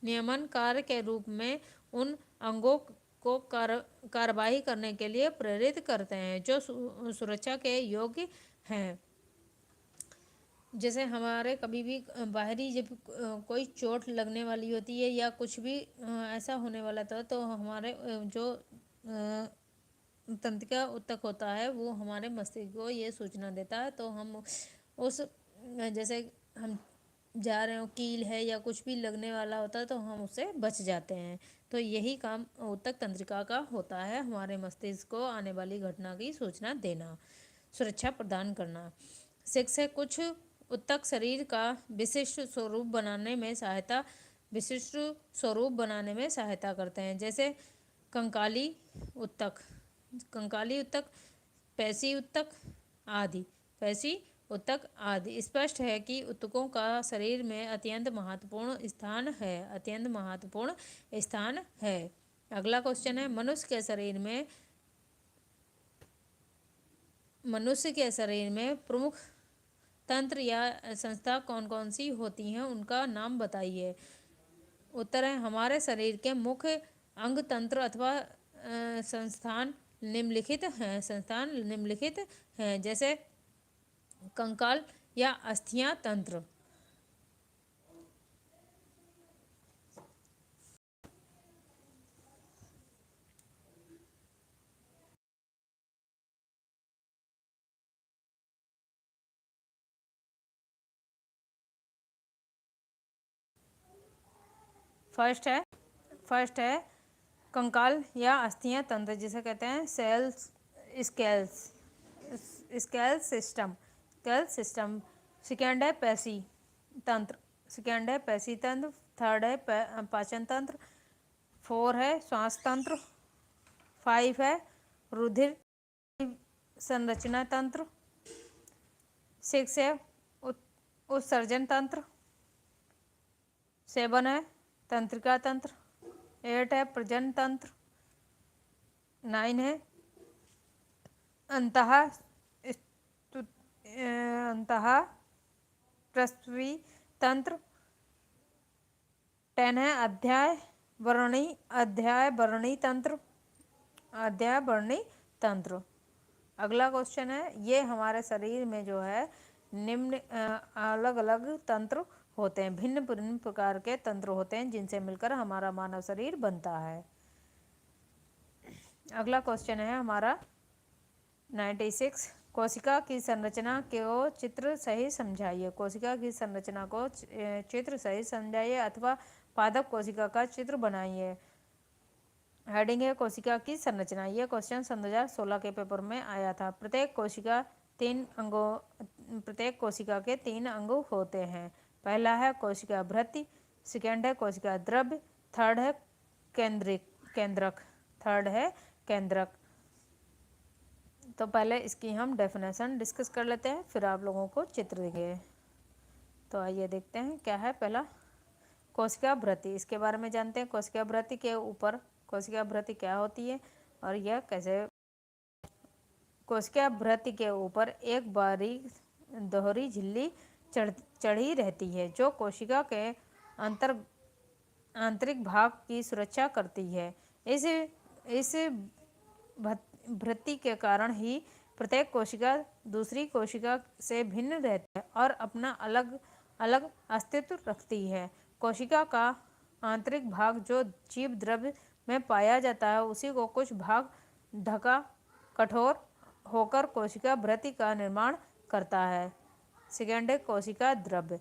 Speaker 1: नियमन कार्य के रूप में उन अंगों को कार्यवाही करने के लिए प्रेरित करते हैं जो सुरक्षा के योग्य हैं। जैसे हमारे कभी भी बाहरी जब कोई चोट लगने वाली होती है या कुछ भी ऐसा होने वाला था, तो हमारे जो तंत्रिका ऊतक होता है वो हमारे मस्तिष्क को ये सूचना देता है, तो हम उस जैसे हम जा रहे हो, कील है या कुछ भी लगने वाला होता है तो हम उससे बच जाते हैं। तो यही काम ऊतक तंत्रिका का होता है, हमारे मस्तिष्क को आने वाली घटना की सूचना देना, सुरक्षा प्रदान करना। सेक्स है कुछ ऊतक शरीर का विशिष्ट स्वरूप बनाने में सहायता करते हैं, जैसे कंकाली ऊतक, पेशी ऊतक आदि, पेशी ऊतक आदि। स्पष्ट है कि ऊतकों का शरीर में अत्यंत महत्वपूर्ण स्थान है। अगला क्वेश्चन है, मनुष्य के शरीर में प्रमुख तंत्र या संस्था कौन कौन सी होती हैं, उनका नाम बताइए। उत्तर है, हमारे शरीर के मुख्य अंग, तंत्र अथवा संस्थान निम्नलिखित हैं, जैसे कंकाल या अस्थियां तंत्र। फर्स्ट है कंकाल या अस्थियां तंत्र, जिसे कहते हैं स्केल सिस्टम। सेकेंड है पेशी तंत्र। थर्ड है पाचन तंत्र। 4 है श्वास तंत्र। 5 है रुधिर संरचना तंत्र। 6 है उत्सर्जन तंत्र। 7 है तंत्रिका तंत्र। 8 है प्रजनन तंत्र। 9 है अंतः प्रसवी तंत्र। 10 है अध्याय वर्णी तंत्र। अगला क्वेश्चन है, ये हमारे शरीर में जो है निम्न अलग अलग तंत्र होते हैं, भिन्न भिन्न प्रकार के तंत्र होते हैं, जिनसे मिलकर हमारा मानव शरीर बनता है। अगला क्वेश्चन है हमारा 96, कोशिका की संरचना को चित्र सही समझाइए। कोशिका की संरचना को चित्र सही समझाइए अथवा पादप कोशिका का चित्र बनाइए। हेडिंग है कोशिका की संरचना। यह क्वेश्चन सन 2016 के पेपर में आया था। प्रत्येक कोशिका के 3 अंग होते हैं। पहला है कोशिका भृत्य, सेकेंड है कोशिका द्रव्य, थर्ड है केंद्रक। तो पहले इसकी हम डेफिनेशन डिस्कस कर लेते हैं, फिर आप लोगों को चित्र दिखेंगे। तो आइए देखते हैं क्या है। पहला कोशिका भृत्य, इसके बारे में जानते हैं। कोशिका भृत्य क्या होती है और यह कैसे। कोशिका भृत्य के ऊपर एक बारीक दोहरी झिल्ली चढ़ी रहती है, जो कोशिका के आंतरिक भाग की सुरक्षा करती है। इस भृत्य के कारण ही प्रत्येक कोशिका दूसरी कोशिका से भिन्न रहती है और अपना अलग अलग अस्तित्व रखती है। कोशिका का आंतरिक भाग जो जीव द्रव्य में पाया जाता है, उसी को कुछ भाग ढका कठोर होकर कोशिका भृत्य का निर्माण करता है। सेकेंड है कोशिका द्रव्य।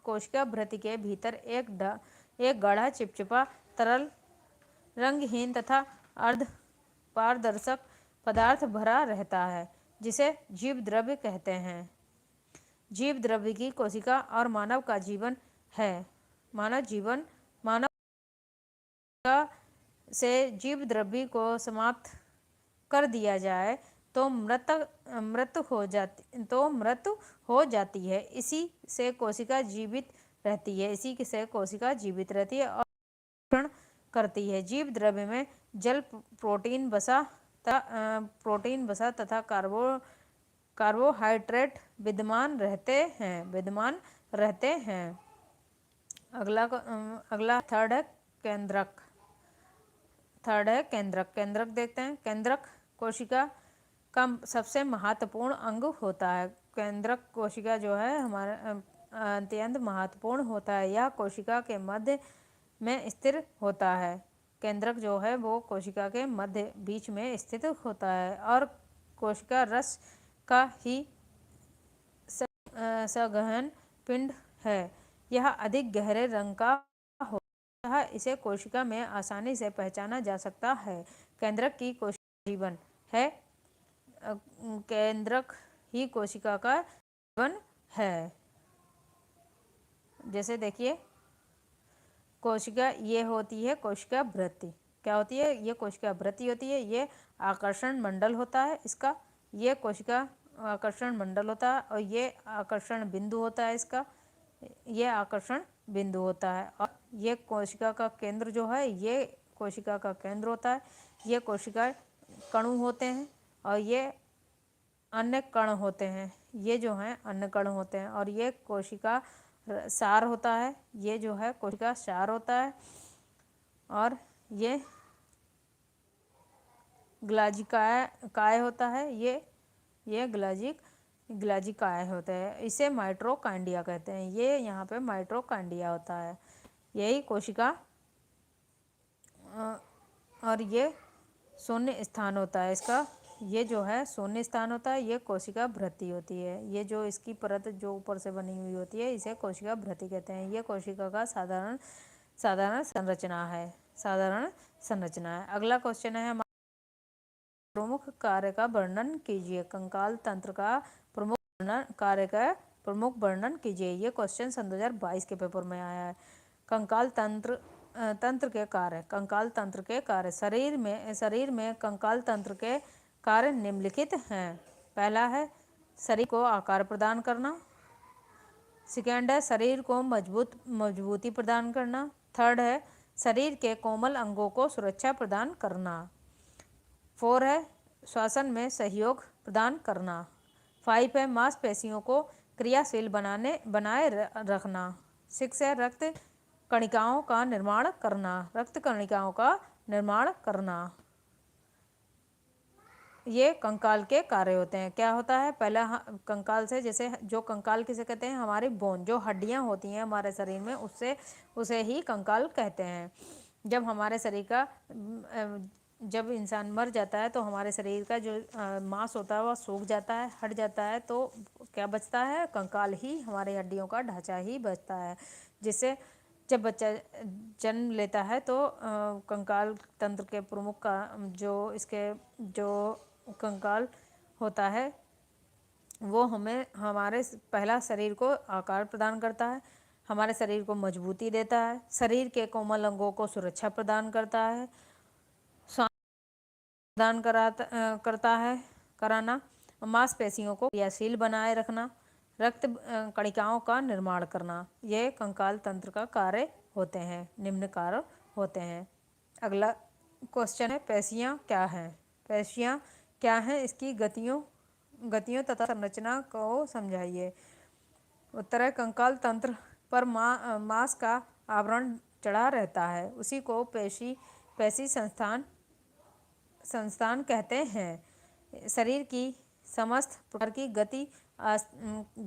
Speaker 1: कोशिका भृत्य के भीतर एक गाढ़ा चिपचिपा तरल रंगहीन तथा अर्ध पारदर्शक पदार्थ भरा रहता है, जिसे जीव द्रव्य कहते हैं। जीव द्रव्य की कोशिका और मानव का जीवन है। मानव से जीव द्रव्य को समाप्त कर दिया जाए तो मृत्यु हो जाती है। इसी से कोशिका जीवित रहती है और रक्षण करती है। जीव द्रव्य में जल, प्रोटीन, वसा तथा कार्बोहाइड्रेट विद्यमान रहते हैं। अगला थर्ड है केंद्रक देखते हैं। केंद्रक कोशिका का सबसे महत्वपूर्ण अंग होता है। केंद्रक कोशिका जो है हमारा अत्यंत महत्वपूर्ण होता है। यह कोशिका के मध्य में स्थिर होता है। केंद्रक जो है वो कोशिका के मध्य बीच में स्थित होता है और कोशिका रस का ही सघन पिंड है। यह अधिक गहरे रंग का होता है, इसे कोशिका में आसानी से पहचाना जा सकता है। केंद्रक की कोशिका जीवन है। केंद्रक ही कोशिका का जीवन है। जैसे देखिए, कोशिका ये होती है कोशिका वृत्ति। क्या होती है? ये कोशिका वृत्ति होती है। ये आकर्षण मंडल होता है इसका। ये कोशिका आकर्षण मंडल होता है और ये आकर्षण बिंदु होता है इसका। ये आकर्षण बिंदु होता है और ये कोशिका का केंद्र जो है ये कोशिका का केंद्र होता है। ये कोशिका कणु होते हैं और ये अन्य कण होते हैं। ये जो हैं अन्य कण होते हैं और ये कोशिका सार होता है। ये जो है कोशिका सार होता है और ये ग्लाजिकाय काय होता है। ये ग्लाजिकाय होता है। इसे माइटोकॉन्ड्रिया कहते हैं। ये यहाँ पे माइटोकॉन्ड्रिया होता है। यही कोशिका और ये शून्य स्थान होता है इसका। ये जो है शून्य स्थान होता है। ये कोशिका वृत्ति होती है। ये जो इसकी परत जो ऊपर से बनी हुई होती है इसे कोशिका वृत्ति कहते हैं। ये कोशिका का साधारण संरचना है। अगला क्वेश्चन है प्रमुख कार्य का वर्णन कीजिए। कंकाल तंत्र का प्रमुख वर्णन कीजिए। ये क्वेश्चन सन 2022 के पेपर में आया है। कंकाल तंत्र के कार्य। कंकाल तंत्र के कार्य शरीर में कंकाल तंत्र के कार्य निम्नलिखित हैं। पहला है शरीर को आकार प्रदान करना। सेकेंड है शरीर को मजबूती प्रदान करना। थर्ड है शरीर के कोमल अंगों को सुरक्षा प्रदान करना। 4 है श्वसन में सहयोग प्रदान करना। 5 है मांसपेशियों को क्रियाशील बनाए रखना। 6 है रक्त कणिकाओं का निर्माण करना। ये कंकाल के कार्य होते हैं। क्या होता है? पहला कंकाल से, जैसे जो कंकाल किसे कहते हैं? हमारी बोन, जो हड्डियां होती हैं हमारे शरीर में, उसे ही कंकाल कहते हैं। जब हमारे शरीर का जब इंसान मर जाता है तो हमारे शरीर का जो मांस होता है वह सूख जाता है, हट जाता है, तो क्या बचता है? कंकाल ही, हमारी हड्डियों का ढांचा ही बचता है। जिससे जब बच्चा जन्म लेता है तो कंकाल तंत्र के प्रमुख का जो कंकाल होता है वो हमें हमारे पहला शरीर को आकार प्रदान करता है, हमारे शरीर को मजबूती देता है, शरीर के कोमल अंगों को सुरक्षा प्रदान करता है, प्रदान कराना, मांसपेशियों को क्रियाशील बनाए रखना, रक्त कणिकाओं का निर्माण करना। ये कंकाल तंत्र का कार्य होते हैं, निम्न कार्य होते हैं। अगला क्वेश्चन है पेशियां क्या हैं? पेशियां क्या हैं? इसकी गतियों तथा संरचना को समझाइए। उत्तर है कंकाल तंत्र पर मांस का आवरण चढ़ा रहता है, उसी को पेशी संस्थान कहते हैं। शरीर की समस्त प्रकार की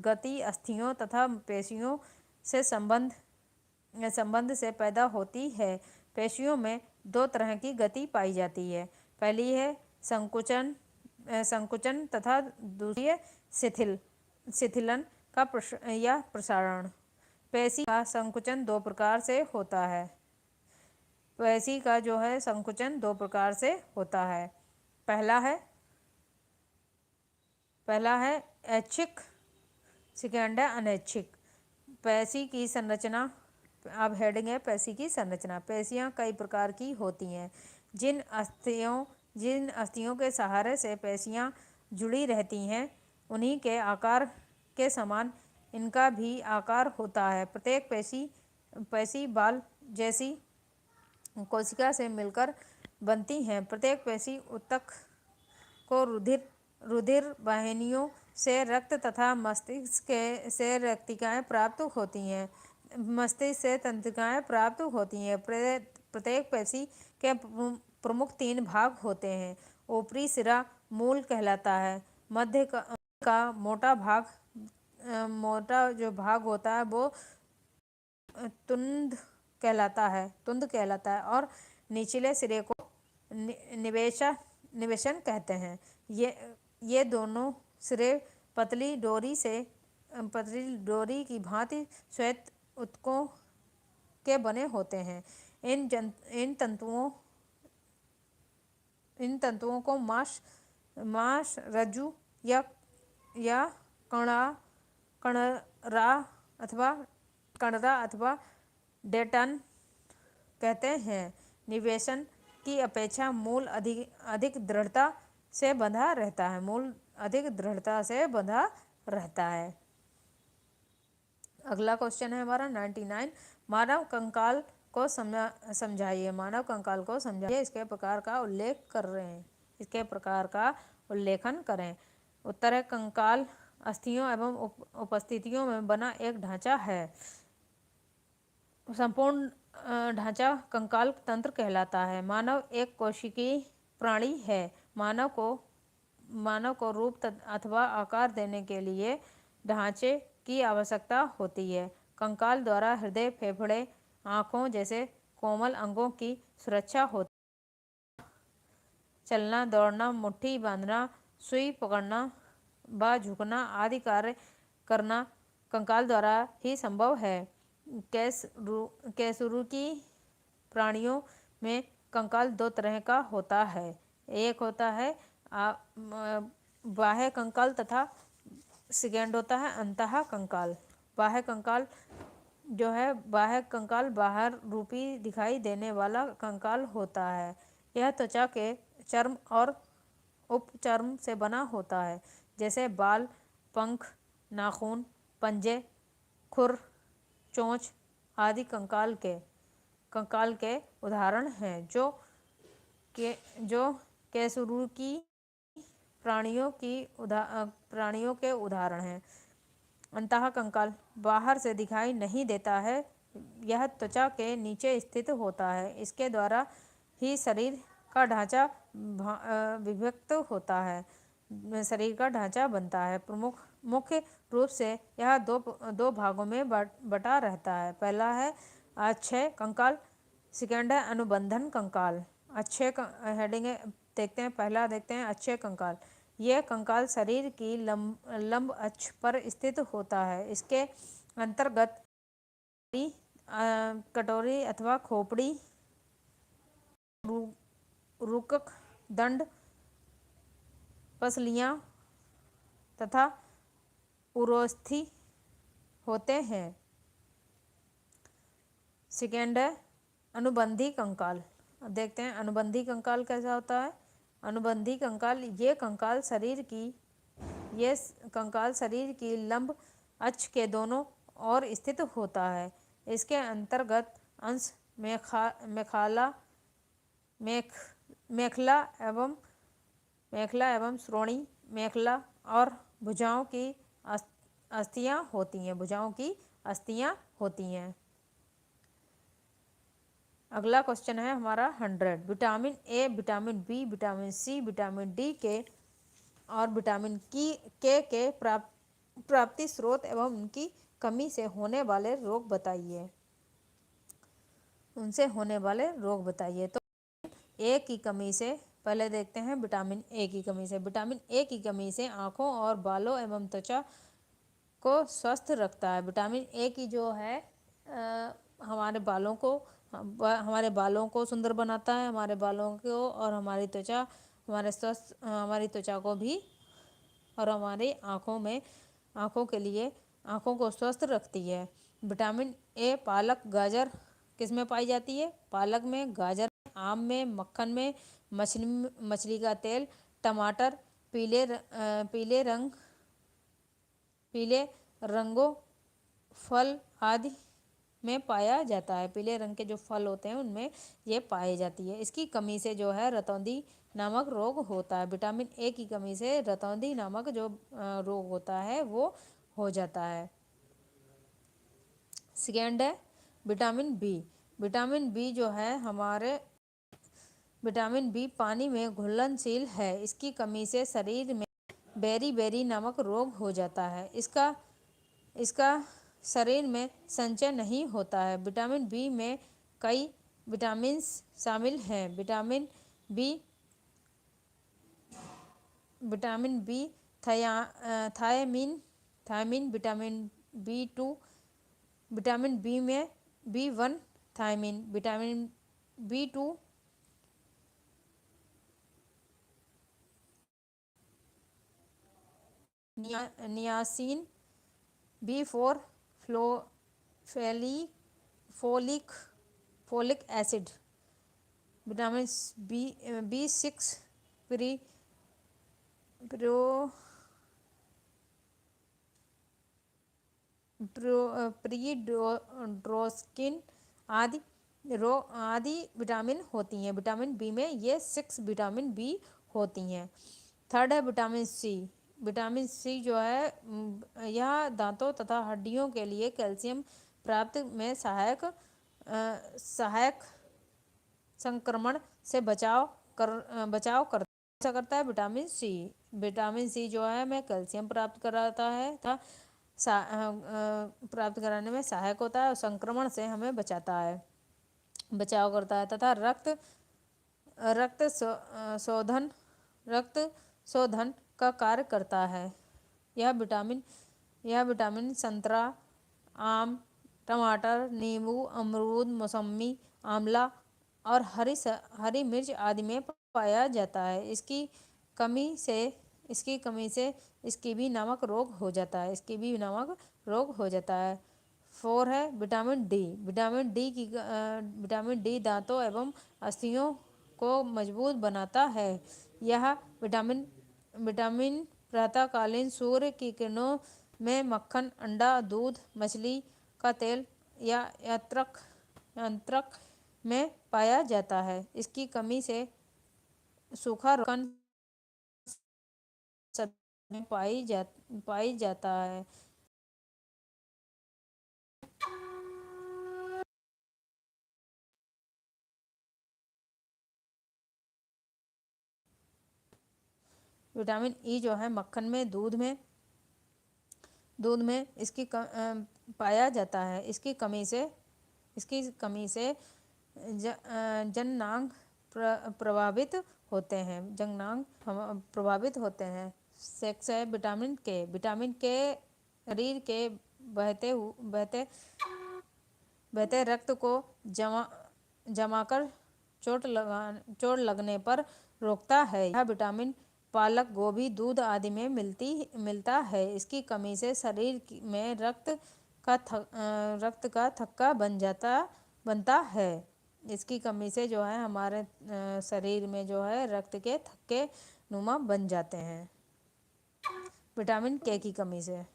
Speaker 1: गति अस्थियों तथा पेशियों से संबंध से पैदा होती है। पेशियों में 2 तरह की गति पाई जाती है। पहली है संकुचन तथा दूसरी है शिथिलन या प्रसारण। पेशी का संकुचन 2 प्रकार से होता है। पेशी का जो है संकुचन 2 प्रकार से होता है। पहला है ऐच्छिक, सेकेंड है अनैच्छिक। पेशी की संरचना, अब हेडिंग है पेशी की संरचना। पेशियां कई प्रकार की होती हैं। जिन अस्थियों के सहारे से पेशियां जुड़ी रहती हैं उन्हीं के आकार के समान इनका भी आकार होता है। प्रत्येक पेशी बाल जैसी कोशिका से मिलकर बनती हैं। प्रत्येक पेशी ऊतक को रुधिर वाहिनियों से रक्त तथा मस्तिष्क से तंत्रिकाएं प्राप्त होती हैं। प्रत्येक पेशी के प्रमुख 3 भाग होते हैं। ऊपरी सिरा मूल कहलाता है। मध्य का मोटा जो भाग होता है वो तुंद
Speaker 2: कहलाता है और निचले सिरे को निवेशन कहते हैं। ये दोनों सिरे पतली डोरी की भांति श्वेत ऊतकों के बने होते हैं। इन तंतुओं को मांस रज्जु या कणरा अथवा डेटन कहते हैं। निवेशन की अपेक्षा मूल अधिक दृढ़ता से बंधा रहता है। अगला क्वेश्चन है हमारा 99। मानव कंकाल को समझाइए। मानव कंकाल को समझाइए, इसके प्रकार का उल्लेखन करें। उत्तर है कंकाल अस्थियों एवं उपस्थितियों में बना एक ढांचा है। संपूर्ण ढांचा कंकाल तंत्र कहलाता है। मानव एक कोशिकीय प्राणी है। मानव को रूप अथवा आकार देने के लिए ढांचे की आवश्यकता होती है। कंकाल द्वारा हृदय, फेफड़े, आँखों जैसे कोमल अंगों की सुरक्षा होती है। चलना, दौड़ना, मुट्ठी बांधना, सुई पकड़ना व झुकना आदि कार्य करना कंकाल द्वारा ही संभव है। कशेरुकी प्राणियों में कंकाल दो तरह का होता है। एक होता है बाह्य कंकाल तथा सेकेंड होता है अंतः कंकाल। बाह्य कंकाल बाहर रूपी दिखाई देने वाला कंकाल होता है। यह त्वचा के चर्म और उपचर्म से बना होता है, जैसे बाल, पंख, नाखून, पंजे, खुर, चोंच आदि कंकाल के उदाहरण हैं, जो कशेरुकी प्राणियों के उदाहरण हैं। अंतः कंकाल बाहर से दिखाई नहीं देता है। यह त्वचा के नीचे स्थित होता है। इसके द्वारा ही शरीर का ढांचा विभक्त होता है, शरीर का ढांचा बनता है। मुख्य रूप से यह दो भागों में बटा रहता है। पहला है अक्षय कंकाल, सेकेंड है अनुबंधन कंकाल। हेडिंग देखते हैं, पहला देखते हैं अक्षय कंकाल। यह कंकाल शरीर की लंब अक्ष पर स्थित होता है। इसके अंतर्गत कटोरी अथवा खोपड़ी, रुकक, दंड, पसलियां तथा उरोस्थि होते हैं। सेकेंड है अनुबंधी कंकाल। अब देखते हैं अनुबंधी कंकाल कैसा होता है। अनुबंधी कंकाल ये कंकाल शरीर की लंब अक्ष के दोनों ओर स्थित होता है। इसके अंतर्गत अंश मेखला एवं श्रोणि मेखला और भुजाओं की अस्थियां होती हैं। अगला क्वेश्चन है हमारा 100। Vitamin A, vitamin B, vitamin C, vitamin D और विटामिन के प्राप्ति स्रोत एवं उनकी कमी से होने वाले रोग बताइए। तो ए की कमी से पहले देखते हैं विटामिन ए की कमी से। विटामिन ए की कमी से आँखों और बालों एवं त्वचा को स्वस्थ रखता है। विटामिन ए की जो है हमारे बालों को सुंदर बनाता है, हमारे बालों को और हमारी त्वचा को भी, और हमारी आँखों को स्वस्थ रखती है। विटामिन ए पालक, गाजर किस में पाई जाती है? पालक में, गाजर में, आम में, मक्खन में, मछली का तेल, टमाटर, पीले रंगों फल आदि में पाया जाता है। पीले रंग के जो फल होते हैं उनमें ये पाई जाती है। इसकी कमी से जो है रतौंधी नामक रोग होता है। विटामिन ए की कमी से रतौंधी नामक जो रोग होता है वो हो जाता है। सेकेंड है विटामिन बी। विटामिन बी जो है विटामिन बी पानी में घुलनशील है। इसकी कमी से शरीर में बेरी नामक रोग हो जाता है। इसका शरीर में संचय नहीं होता है। विटामिन बी में कई विटामिन शामिल हैं। B vitamin B thiamine, vitamin B 2, vitamin B में B 1 thiamine, vitamin B 2 niacin, B 4 फ्लो फैली folic folic acid, vitamin B 6 प्री प्रो प्रीड्रोस्किन आदि आदि विटामिन होती हैं। विटामिन बी में ये 6 विटामिन बी होती हैं। थर्ड है विटामिन सी। विटामिन सी जो है यह दांतों तथा हड्डियों के लिए कैल्शियम प्राप्त में सहायक संक्रमण से बचाव करता है। विटामिन सी जो है हमें कैल्शियम प्राप्त कराता है तथा प्राप्त कराने में सहायक होता है और संक्रमण से हमें बचाव करता है तथा रक्त शोधन रक्त शोधन का कार्य करता है। यह विटामिन संतरा, आम, टमाटर, नींबू, अमरूद, मौसमी, आंवला और हरी मिर्च आदि में पाया जाता है। इसकी कमी से स्कीबी नामक रोग हो जाता है। 4 है विटामिन डी। विटामिन डी दांतों एवं अस्थियों को मजबूत बनाता है। यह विटामिन प्रातःकालीन सूर्य की किरणों में मक्खन, अंडा, दूध, मछली का तेल या यंत्रक में पाया जाता है। इसकी कमी से सूखा रोग में पाई जाता है। विटामिन ई जो है मक्खन में, दूध में पाया जाता है। इसकी कमी से जननांग प्रभावित होते हैं। 6 है विटामिन के शरीर के बहते रक्त को जमाकर चोट लगने पर रोकता है। यह विटामिन पालक, गोभी, दूध आदि में मिलता है। इसकी कमी से शरीर में रक्त का थक्का बनता है। इसकी कमी से जो है हमारे शरीर में जो है रक्त के थक्के नुमा बन जाते हैं विटामिन के की कमी से।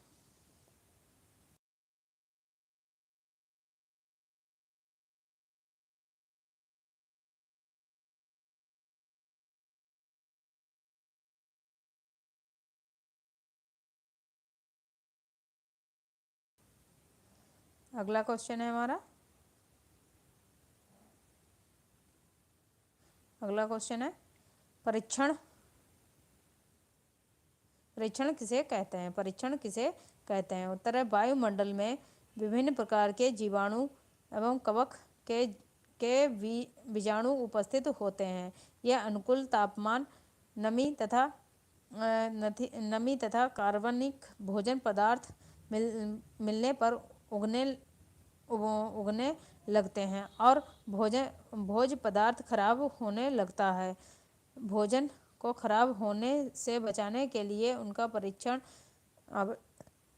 Speaker 2: अगला क्वेश्चन है हमारा। अगला क्वेश्चन है परीक्षण किसे कहते हैं? उत्तर है वायुमंडल में विभिन्न प्रकार के जीवाणु एवं कवक के बीजाणु उपस्थित होते हैं। यह अनुकूल तापमान, नमी तथा कार्बनिक भोजन पदार्थ मिलने पर उगने लगते हैं और भोज्य पदार्थ खराब होने लगता है। भोजन को खराब होने से बचाने के लिए उनका परीक्षण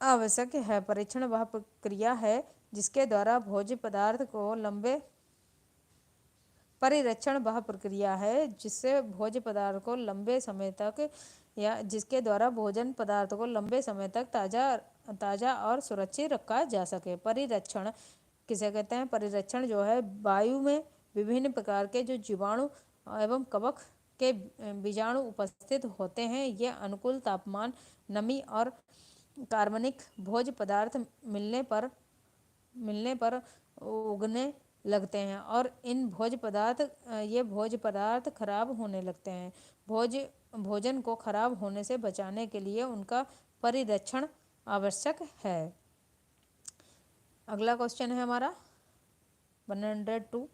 Speaker 2: आवश्यक है। परीक्षण वह प्रक्रिया है जिसके द्वारा भोज्य पदार्थ को लंबे परिरक्षण वह प्रक्रिया है जिससे भोज्य पदार्थ को लंबे समय तक या जिसके द्वारा भोजन पदार्थ को लंबे समय तक ताज़ा और सुरक्षित रखा जा सके। परिरक्षण किसे कहते हैं? परिरक्षण जो है वायु में विभिन्न प्रकार के जो जीवाणु एवं कवक के बीजाणु उपस्थित होते हैं। ये अनुकूल तापमान, नमी और कार्बनिक भोज्य पदार्थ मिलने पर उगने लगते हैं और ये भोज्य पदार्थ खराब होने लगते हैं। भोजन को खराब होने से बचाने के लिए उनका परिरक्षण आवश्यक है। अगला क्वेश्चन है हमारा 102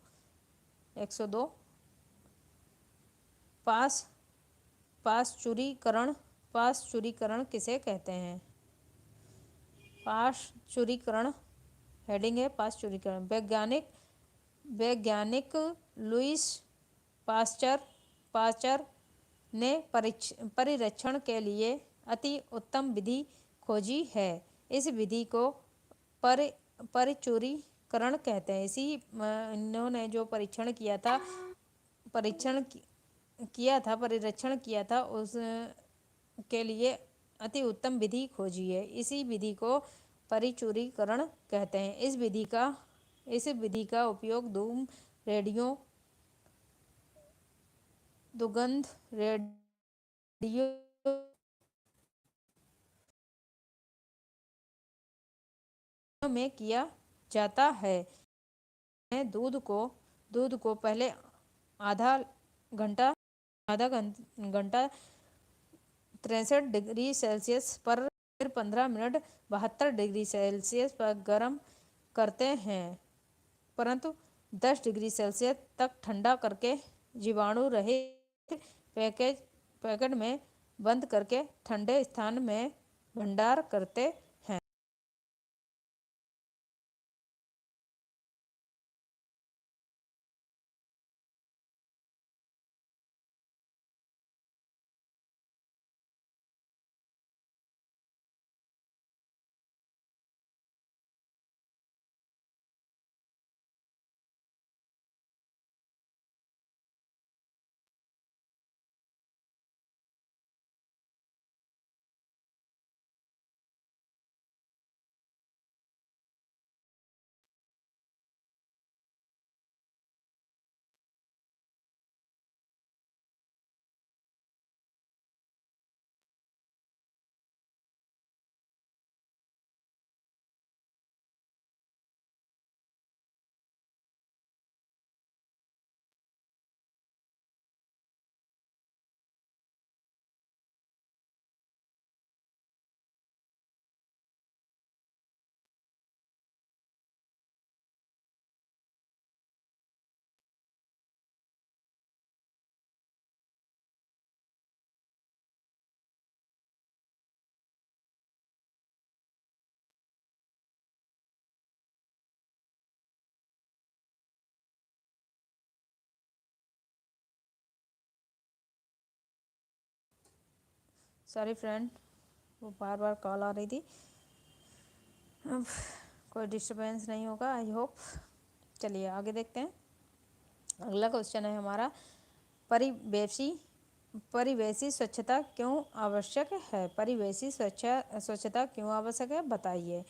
Speaker 2: 102 पास पासचुरीकरण किसे कहते हैं? पासचुरीकरण हेडिंग है पासचुरीकरण। वैज्ञानिक लुईस पास्चर पास्चर ने परिरक्षण के लिए अति उत्तम विधि खोजी है। इस विधि को परिचुरीकरण कहते हैं। इन्होंने जो परिरक्षण किया था उस के लिए अति उत्तम विधि खोजी है। इसी विधि को परिचुरीकरण कहते हैं। इस विधि का उपयोग दुगंध रेडियो में किया जाता है। दूध को पहले आधा घंटा 63 डिग्री सेल्सियस पर, फिर 15 मिनट 72 डिग्री सेल्सियस पर गर्म करते हैं, परंतु 10 डिग्री सेल्सियस तक ठंडा करके जीवाणु रहित पैकेट में बंद करके ठंडे स्थान में भंडार करते हैं। सॉरी फ्रेंड, वो बार बार कॉल आ रही थी। अब कोई डिस्टरबेंस नहीं होगा, आई होप। चलिए आगे देखते हैं। अगला क्वेश्चन है हमारा परिवेशी स्वच्छता क्यों आवश्यक है? परिवेशी स्वच्छता क्यों आवश्यक है, बताइए।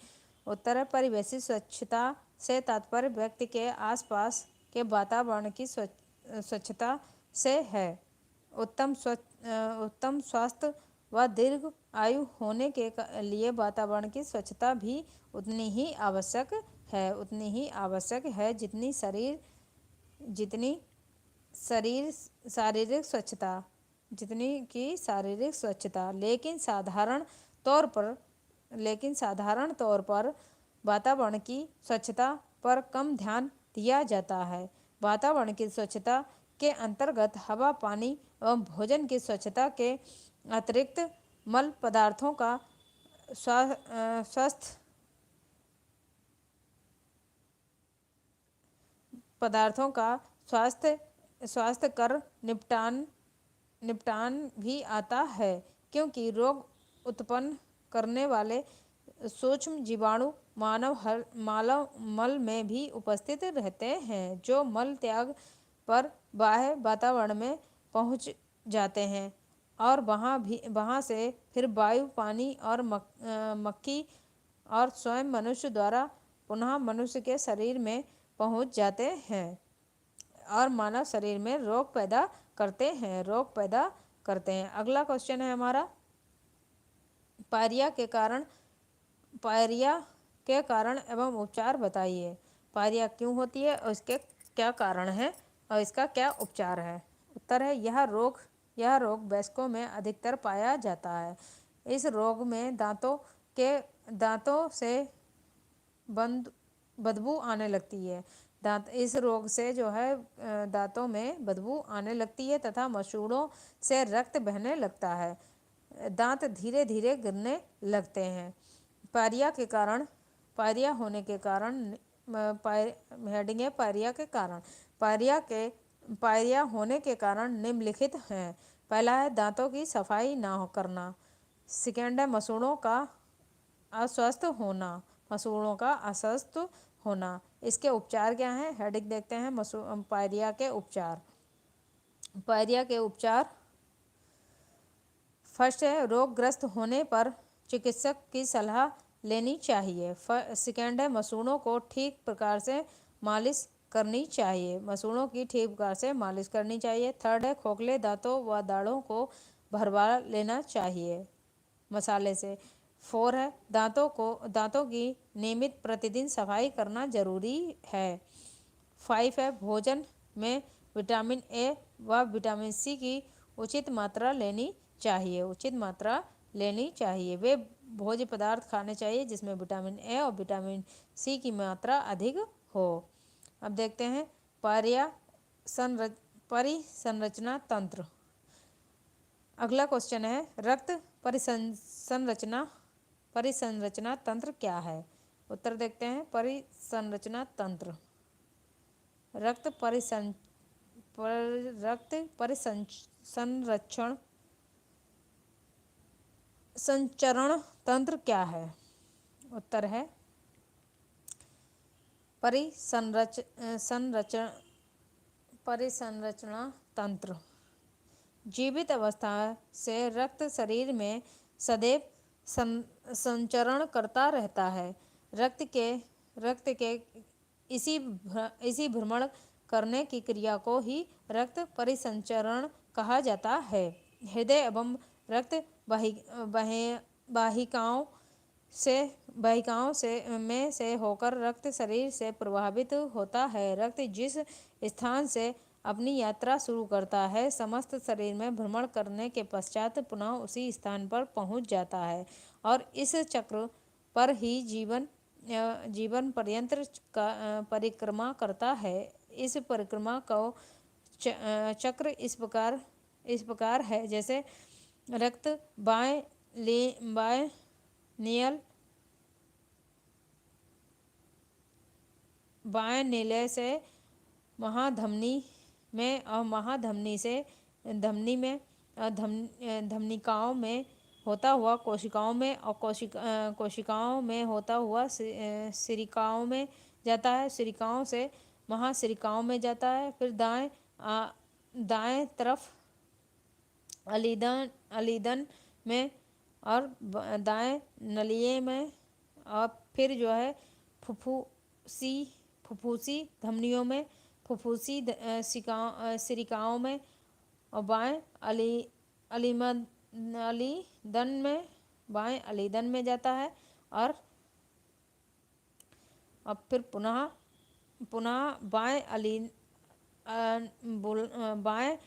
Speaker 2: उत्तर है परिवेशी स्वच्छता से तात्पर्य व्यक्ति के आसपास के वातावरण की स्वच्छता से है। उत्तम स्वास्थ्य व दीर्घ आयु होने के लिए वातावरण की स्वच्छता भी उतनी ही आवश्यक है जितनी शारीरिक स्वच्छता। लेकिन साधारण तौर पर वातावरण की स्वच्छता पर कम ध्यान दिया जाता है। वातावरण की स्वच्छता के अंतर्गत हवा, पानी एवं भोजन की स्वच्छता के अतिरिक्त मल पदार्थों का स्वास्थ्यकर निपटान भी आता है, क्योंकि रोग उत्पन्न करने वाले सूक्ष्म जीवाणु मानव मल में भी उपस्थित रहते हैं, जो मल त्याग पर बाह्य वातावरण में पहुंच जाते हैं और वहां से फिर वायु, पानी और मक्खी और स्वयं मनुष्य द्वारा पुनः मनुष्य के शरीर में पहुंच जाते हैं और मानव शरीर में रोग पैदा करते हैं। अगला क्वेश्चन है हमारा पायरिया के कारण एवं उपचार बताइए। पायरिया क्यों होती है और इसके क्या कारण है और इसका क्या उपचार है? उत्तर है यह रोग वयस्कों में अधिकतर पाया जाता है। इस रोग में दांतों से बदबू आने लगती है। दांत इस रोग से जो है दांतों में बदबू आने लगती है तथा मसूड़ों से रक्त बहने लगता है। दांत धीरे धीरे गिरने लगते हैं। पायरिया के कारण, पायरिया होने के कारण, हेडिंग है पायरिया के कारण। पायरिया होने के कारण निम्नलिखित हैं। पहला है दांतों की सफाई ना करना। सेकेंड है मसूड़ों का अस्वस्थ होना। मसूड़ों का अस्वस्थ होना। इसके उपचार क्या हैं? हेडिंग देखते हैं पायरिया के उपचार। पायरिया के उपचार, फर्स्ट है रोगग्रस्त होने पर चिकित्सक की सलाह लेनी चाहिए। सेकेंड है मसूड़ों को ठीक प्रकार से मालिश करनी चाहिए। मसूड़ों की ठीक प्रकार से मालिश करनी चाहिए। थर्ड है खोखले दांतों व दाढ़ों को भरवा लेना चाहिए मसाले से। फोर है दांतों की नियमित प्रतिदिन सफाई करना जरूरी है। फाइव है भोजन में विटामिन ए व विटामिन सी की उचित मात्रा लेनी चाहिए। उचित मात्रा लेनी चाहिए। वे भोज्य पदार्थ खाने चाहिए जिसमें विटामिन ए और विटामिन सी की मात्रा अधिक हो। अब देखते हैं पायरिया परिसंरचना तंत्र। अगला क्वेश्चन है रक्त परिसंरचना तंत्र क्या है? उत्तर देखते हैं परिसंरचना तंत्र। रक्त परिसंचरण संचरण तंत्र क्या है? उत्तर है परिसंरचना तंत्र। जीवित अवस्था से रक्त शरीर में सदैव संचरण करता रहता है। रक्त के इसी भ्रमण करने की क्रिया को ही रक्त परिसंचरण कहा जाता है। हृदय एवं रक्त वाहिकाओं से होकर रक्त शरीर से प्रभावित होता है। रक्त जिस स्थान से अपनी यात्रा शुरू करता है समस्त शरीर में भ्रमण करने के पश्चात पुनः उसी स्थान पर पहुंच जाता है और इस चक्र पर ही जीवन पर्यंत परिक्रमा करता है। इस परिक्रमा को चक्र इस प्रकार है जैसे रक्त बाएं नीले से महाधमनी में और महाधमनी से धमनी में धमनिकाओं में होता हुआ कोशिकाओं में और कोशिकाओं में होता हुआ सिरिकाओं में जाता है। सिरिकाओं से महासिरिकाओं में जाता है। फिर दाएं तरफ अलीदन में और दाएं नलिये में और फिर जो है फुफ्फुसी धमनियों में, फुफ्फुसी सिरिकाओं में और बाएं अलीदन में जाता है और अब फिर पुनः बाएं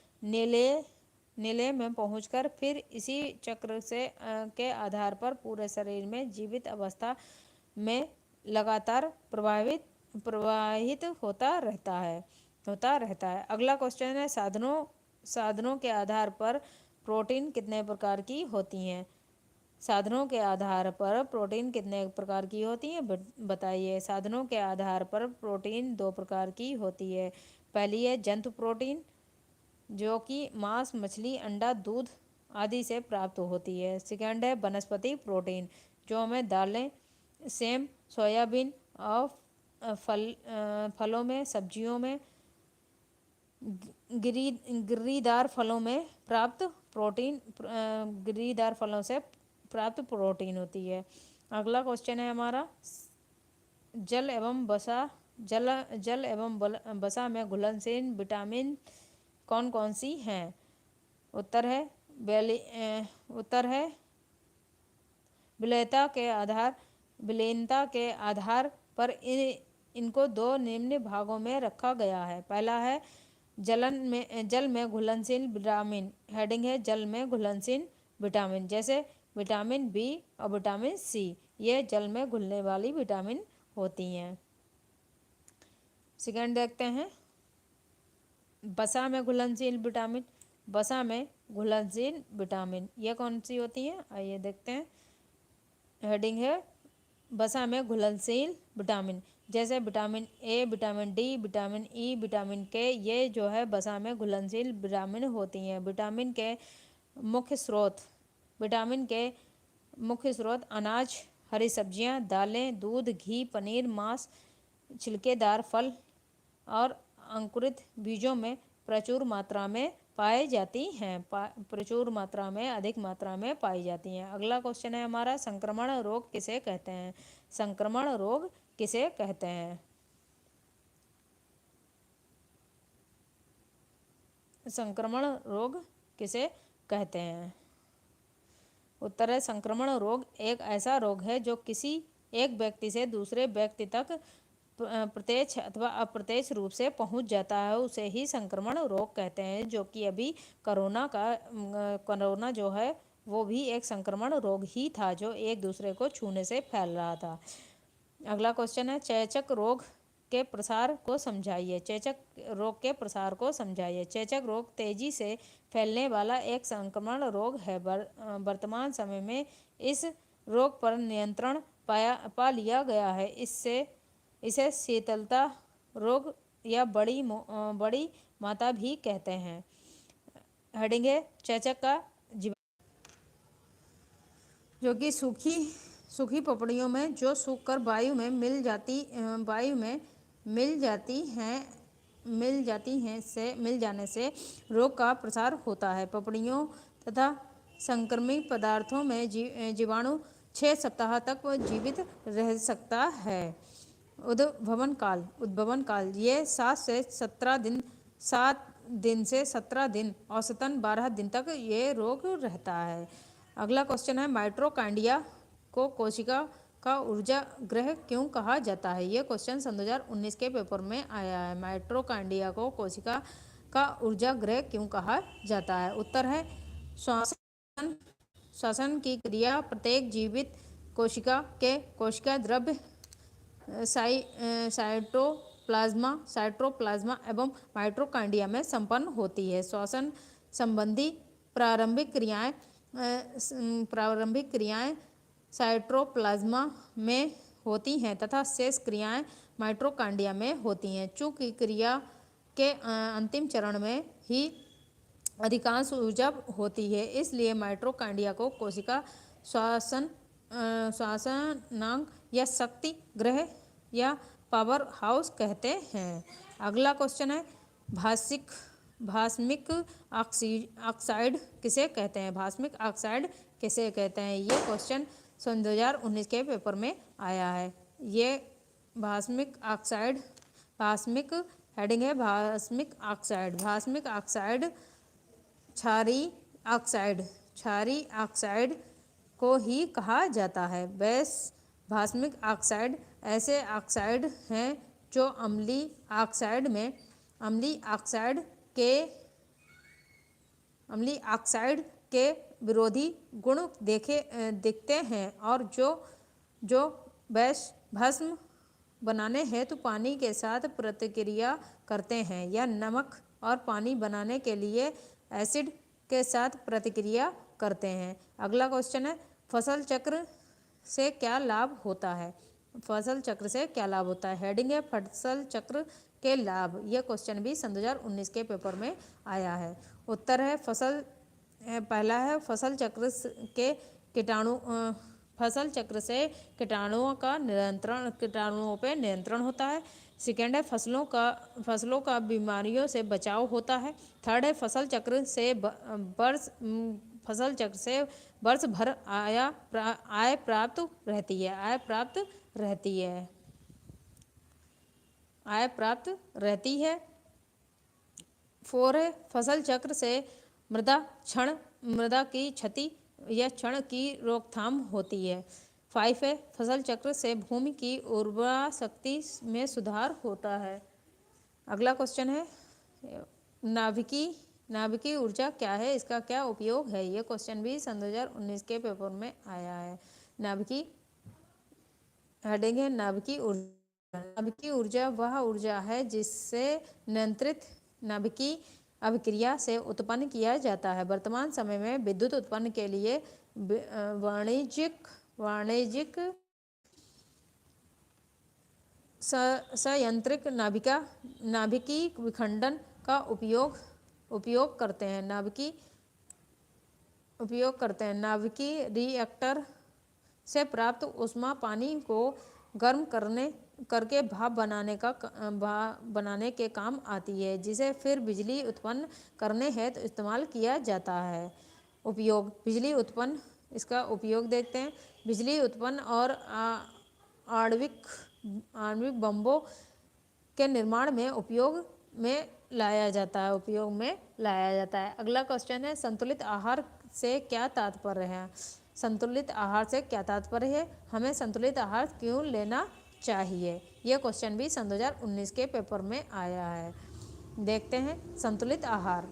Speaker 2: नीले में पहुंचकर फिर इसी चक्र से के आधार पर पूरे शरीर में जीवित अवस्था में लगातार प्रवाहित होता रहता है। अगला क्वेश्चन है साधनों के आधार पर प्रोटीन कितने प्रकार की होती हैं? साधनों के आधार पर प्रोटीन कितने प्रकार की होती है बताइए। साधनों के आधार पर प्रोटीन दो प्रकार की होती है। पहली है जंतु प्रोटीन जो कि मांस, मछली, अंडा, दूध आदि से प्राप्त होती है। सेकंड है वनस्पति प्रोटीन जो हमें दालें, सेम, सोयाबीन और फलों में, सब्जियों में, गिर्रीदार फलों में प्राप्त प्रोटीन गिर्रीदार फलों से प्राप्त प्रोटीन होती है। अगला क्वेश्चन है हमारा जल एवं वसा में घुलनशील विटामिन कौन कौन सी हैं? उत्तर है विलेयता के आधार पर इनको दो निम्न भागों में रखा गया है। पहला है जल में घुलनशील विटामिन। हेडिंग है जल में घुलनशील विटामिन जैसे विटामिन बी और विटामिन सी। ये जल में घुलने वाली विटामिन होती हैं। सेकेंड देखते हैं, वसा में घुलनशील विटामिन। वसा में घुलनशील विटामिन ये कौन सी होती है, आइए देखते हैं। हेडिंग है वसा में घुलनशील विटामिन, जैसे vitamin A, vitamin D, vitamin E, vitamin के, ये जो है वसा में घुलनशील विटामिन होती हैं। विटामिन के मुख्य स्रोत, विटामिन के मुख्य स्रोत अनाज, हरी सब्जियां, दालें, दूध, घी, पनीर, मांस, छिलकेदार फल और अंकुरित बीजों में प्रचुर मात्रा में पाई जाती हैं। प्रचुर मात्रा में, अधिक मात्रा में पाई जाती हैं। अगला क्वेश्चन है हमारा, संक्रमण रोग किसे कहते हैं। संक्रमण रोग किसे कहते हैं। संक्रमण रोग किसे कहते हैं। उत्तर है, संक्रमण रोग एक ऐसा रोग है जो किसी एक व्यक्ति से दूसरे व्यक्ति तक प्रत्यक्ष अथवा अप्रत्यक्ष रूप से पहुंच जाता है, उसे ही संक्रमण रोग कहते हैं। जो कि अभी कोरोना जो है वो भी एक संक्रमण रोग ही था, जो एक दूसरे को छूने से फैल रहा था। अगला क्वेश्चन है, चेचक रोग के प्रसार को समझाइए। चेचक रोग के प्रसार को समझाइए। चेचक रोग तेजी से फैलने वाला एक संक्रमण रोग है। वर्तमान समय में इस रोग पर नियंत्रण पा लिया गया है। इसे शीतलता रोग या बड़ी माता भी कहते हैं। हेडिंग है चेचक का जीवन, जो कि सूखी पपड़ियों में जो सूखकर वायु में मिल जाने से रोग का प्रसार होता है। पपड़ियों तथा संक्रमित पदार्थों में जीवाणु 6 सप्ताह तक जीवित रह सकता है। उद्भवन काल ये 7 दिन से 17 दिन, औसतन 12 दिन तक ये रोग रहता है। अगला क्वेश्चन है, माइटोकॉन्ड्रिया को कोशिका का ऊर्जा गृह क्यों कहा जाता है। ये क्वेश्चन सन 2019 के पेपर में आया है। माइटोकॉन्ड्रिया को कोशिका का ऊर्जा गृह क्यों कहा जाता है। उत्तर है, श्वसन की क्रिया प्रत्येक जीवित कोशिका के कोशिका द्रव्य साइटोप्लाज्मा एवं माइटोकॉन्ड्रिया में संपन्न होती है। श्वसन संबंधी प्रारंभिक क्रियाएं साइटोप्लाज्मा में होती हैं तथा शेष क्रियाएं माइटोकॉन्ड्रिया में होती हैं। चूंकि क्रिया के अंतिम चरण में ही अधिकांश ऊर्जा होती है, इसलिए माइटोकॉन्ड्रिया को कोशिका श्वसनांग या शक्ति गृह या पावर हाउस कहते हैं। अगला क्वेश्चन है, भास्मिक ऑक्साइड किसे कहते हैं। भास्मिक ऑक्साइड किसे कहते हैं, ये क्वेश्चन सन 2019 के पेपर में आया है। ये हेडिंग है भास्मिक ऑक्साइड क्षारीय ऑक्साइड को ही कहा जाता है। भास्मिक ऑक्साइड ऐसे ऑक्साइड हैं जो अम्लीय ऑक्साइड के विरोधी गुण दिखते हैं और जो भस्म बनाने हेतु पानी के साथ प्रतिक्रिया करते हैं या नमक और पानी बनाने के लिए एसिड के साथ प्रतिक्रिया करते हैं। अगला क्वेश्चन है, फसल चक्र से क्या लाभ होता है। फसल चक्र से क्या लाभ होता है। हेडिंग है फसल चक्र के लाभ। यह क्वेश्चन भी सन 2019 के पेपर में आया है। उत्तर है, पहला है फसल चक्र से कीटाणुओं पे नियंत्रण होता है। सेकेंड है, फसलों का बीमारियों से बचाव होता है। थर्ड है, फसल चक्र से वर्ष भर आय प्राप्त रहती है। 4 है, फसल चक्र से मृदा की क्षति या क्षण की रोकथाम होती है। 5 है, फसल चक्र से भूमि की उर्वरा शक्ति में सुधार होता है। अगला क्वेश्चन है, नाभिकीय ऊर्जा क्या है, इसका क्या उपयोग है। ये क्वेश्चन भी सन 2019 के पेपर में आया है। हेडिंग है नाभिकीय ऊर्जा नाभिकीय ऊर्जा वह ऊर्जा है जिससे नियंत्रित नाभिकीय अभिक्रिया से उत्पन्न किया जाता है। वर्तमान समय में विद्युत उत्पन्न के लिए वाणिज्यिक संयंत्रिक नाभिकीय विखंडन का उपयोग करते हैं। नाभिकीय रिएक्टर से प्राप्त ऊष्मा पानी को गर्म करके भाप बनाने के काम आती है, जिसे फिर बिजली उत्पन्न करने हेतु इस्तेमाल किया जाता है। उपयोग बिजली उत्पन्न, इसका उपयोग देखते हैं। बिजली उत्पन्न और आणविक बमों के निर्माण में उपयोग में लाया जाता है। अगला क्वेश्चन है, संतुलित आहार से क्या तात्पर्य है? संतुलित आहार से क्या तात्पर्य है? हमें संतुलित आहार क्यों लेना चाहिए? यह क्वेश्चन भी सन 2019 के पेपर में आया है। देखते हैं संतुलित आहार।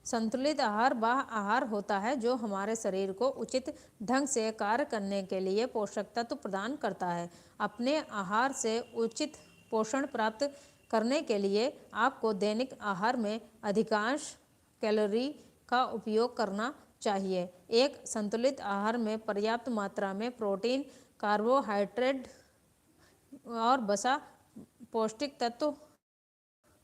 Speaker 2: संतुलित आहार वह आहार होता है जो हमारे शरीर को उचित ढंग से कार्य करने के लिए पोषक तत्व प्रदान करता है। अपने आहार से उचित पोषण प्राप्त करने के लिए आपको दैनिक आहार में अधिकांश कैलोरी का उपयोग करना चाहिए। एक संतुलित आहार में पर्याप्त मात्रा में प्रोटीन, कार्बोहाइड्रेट और वसा, पौष्टिक तत्व,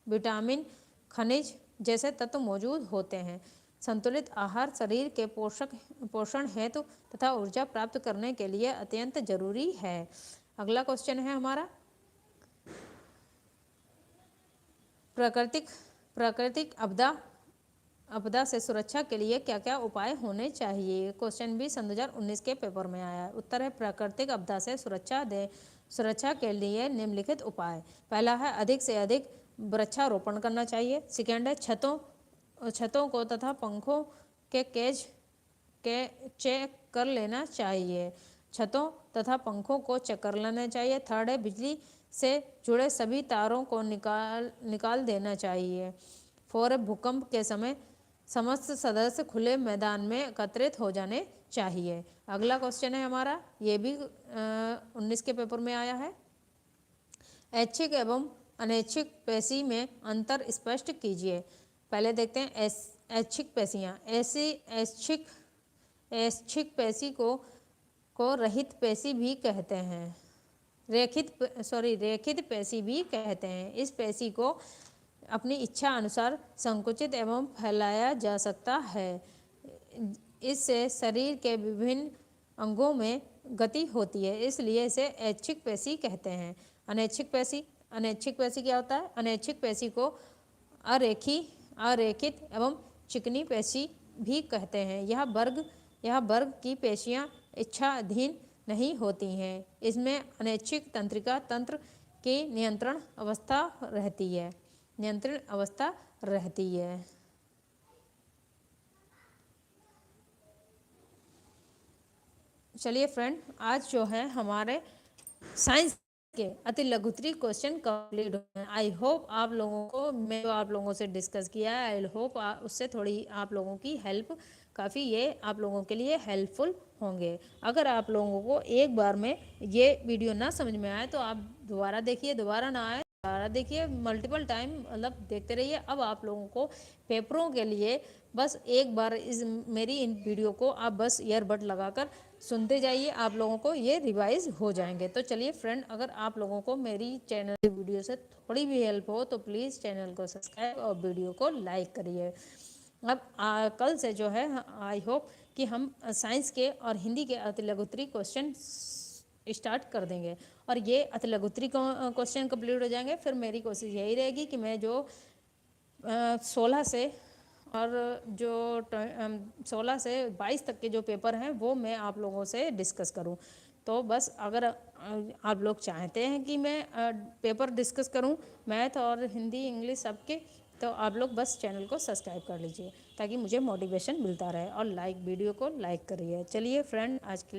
Speaker 2: विटामिन, खनिज जैसे तत्व मौजूद होते हैं। संतुलित आहार शरीर के पोषण हेतु तथा ऊर्जा प्राप्त करने के लिए अत्यंत जरूरी है। अगला क्वेश्चन है हमारा, प्राकृतिक आपदा से सुरक्षा के लिए क्या क्या उपाय होने चाहिए? क्वेश्चन भी सन 2019 के पेपर में आया है। उत्तर है, प्राकृतिक आपदा से सुरक्षा के लिए निम्नलिखित उपाय। पहला है, अधिक से अधिक वृक्षारोपण करना चाहिए। सेकेंड है, छतों को तथा पंखों के केज के चेक कर लेना चाहिए। छतों तथा पंखों को चेक कर लेना चाहिए। थर्ड है, बिजली से जुड़े सभी तारों को निकाल देना चाहिए। फोर है, भूकंप के समय समस्त सदस्य खुले मैदान में एकत्रित हो जाने चाहिए। अगला क्वेश्चन है हमारा, ये भी 19 के पेपर में आया है। ऐच्छिक एवं अनैच्छिक पेशी में अंतर स्पष्ट कीजिए। पहले देखते हैं ऐच्छिक पेशियाँ। ऐच्छिक पेशी को रहित पेशी भी कहते हैं। रेखित पेशी भी कहते हैं। इस पेशी को अपनी इच्छा अनुसार संकुचित एवं फैलाया जा सकता है। इससे शरीर के विभिन्न अंगों में गति होती है, इसलिए इसे ऐच्छिक पेशी कहते हैं। अनैच्छिक पेशी क्या होता है? अनैच्छिक पेशी को अरेखित एवं चिकनी पेशी भी कहते हैं। यह वर्ग की पेशियां इच्छाधीन नहीं होती हैं। इसमें अनैच्छिक तंत्रिका तंत्र की नियंत्रण अवस्था रहती है। चलिए फ्रेंड, आज जो है हमारे साइंस के अति लघुत्तरीय क्वेश्चन कंप्लीट हुए। आई होप आप लोगों को, मैं जो आप लोगों से डिस्कस किया है, आई होप उससे थोड़ी आप लोगों की हेल्प, काफ़ी ये आप लोगों के लिए हेल्पफुल होंगे। अगर आप लोगों को एक बार में ये वीडियो ना समझ में आए तो आप दोबारा देखिए, दोबारा ना आए दोबारा देखिए, मल्टीपल टाइम मतलब देखते रहिए। अब आप लोगों को पेपरों के लिए बस एक बार मेरी इन वीडियो को आप बस ईयरबड लगाकर सुनते जाइए, आप लोगों को ये रिवाइज हो जाएंगे। तो चलिए फ्रेंड, अगर आप लोगों को मेरी चैनल वीडियो से थोड़ी भी हेल्प हो तो प्लीज़ चैनल को सब्सक्राइब और वीडियो को लाइक करिए। अब कल से जो है आई होप कि हम साइंस के और हिंदी के अति लघुत्तरीय क्वेश्चन स्टार्ट कर देंगे और ये अति लघुत्तरीय क्वेश्चन कंप्लीट हो जाएंगे। फिर मेरी कोशिश यही रहेगी कि मैं जो 16 से और जो 16 से 22 तक के जो पेपर हैं वो मैं आप लोगों से डिस्कस करूं। तो बस अगर आप लोग चाहते हैं कि मैं पेपर डिस्कस करूं मैथ और हिंदी इंग्लिश सबके, तो आप लोग बस चैनल को सब्सक्राइब कर लीजिए ताकि मुझे मोटिवेशन मिलता रहे, और वीडियो को लाइक करिए। चलिए फ्रेंड, आज के लिए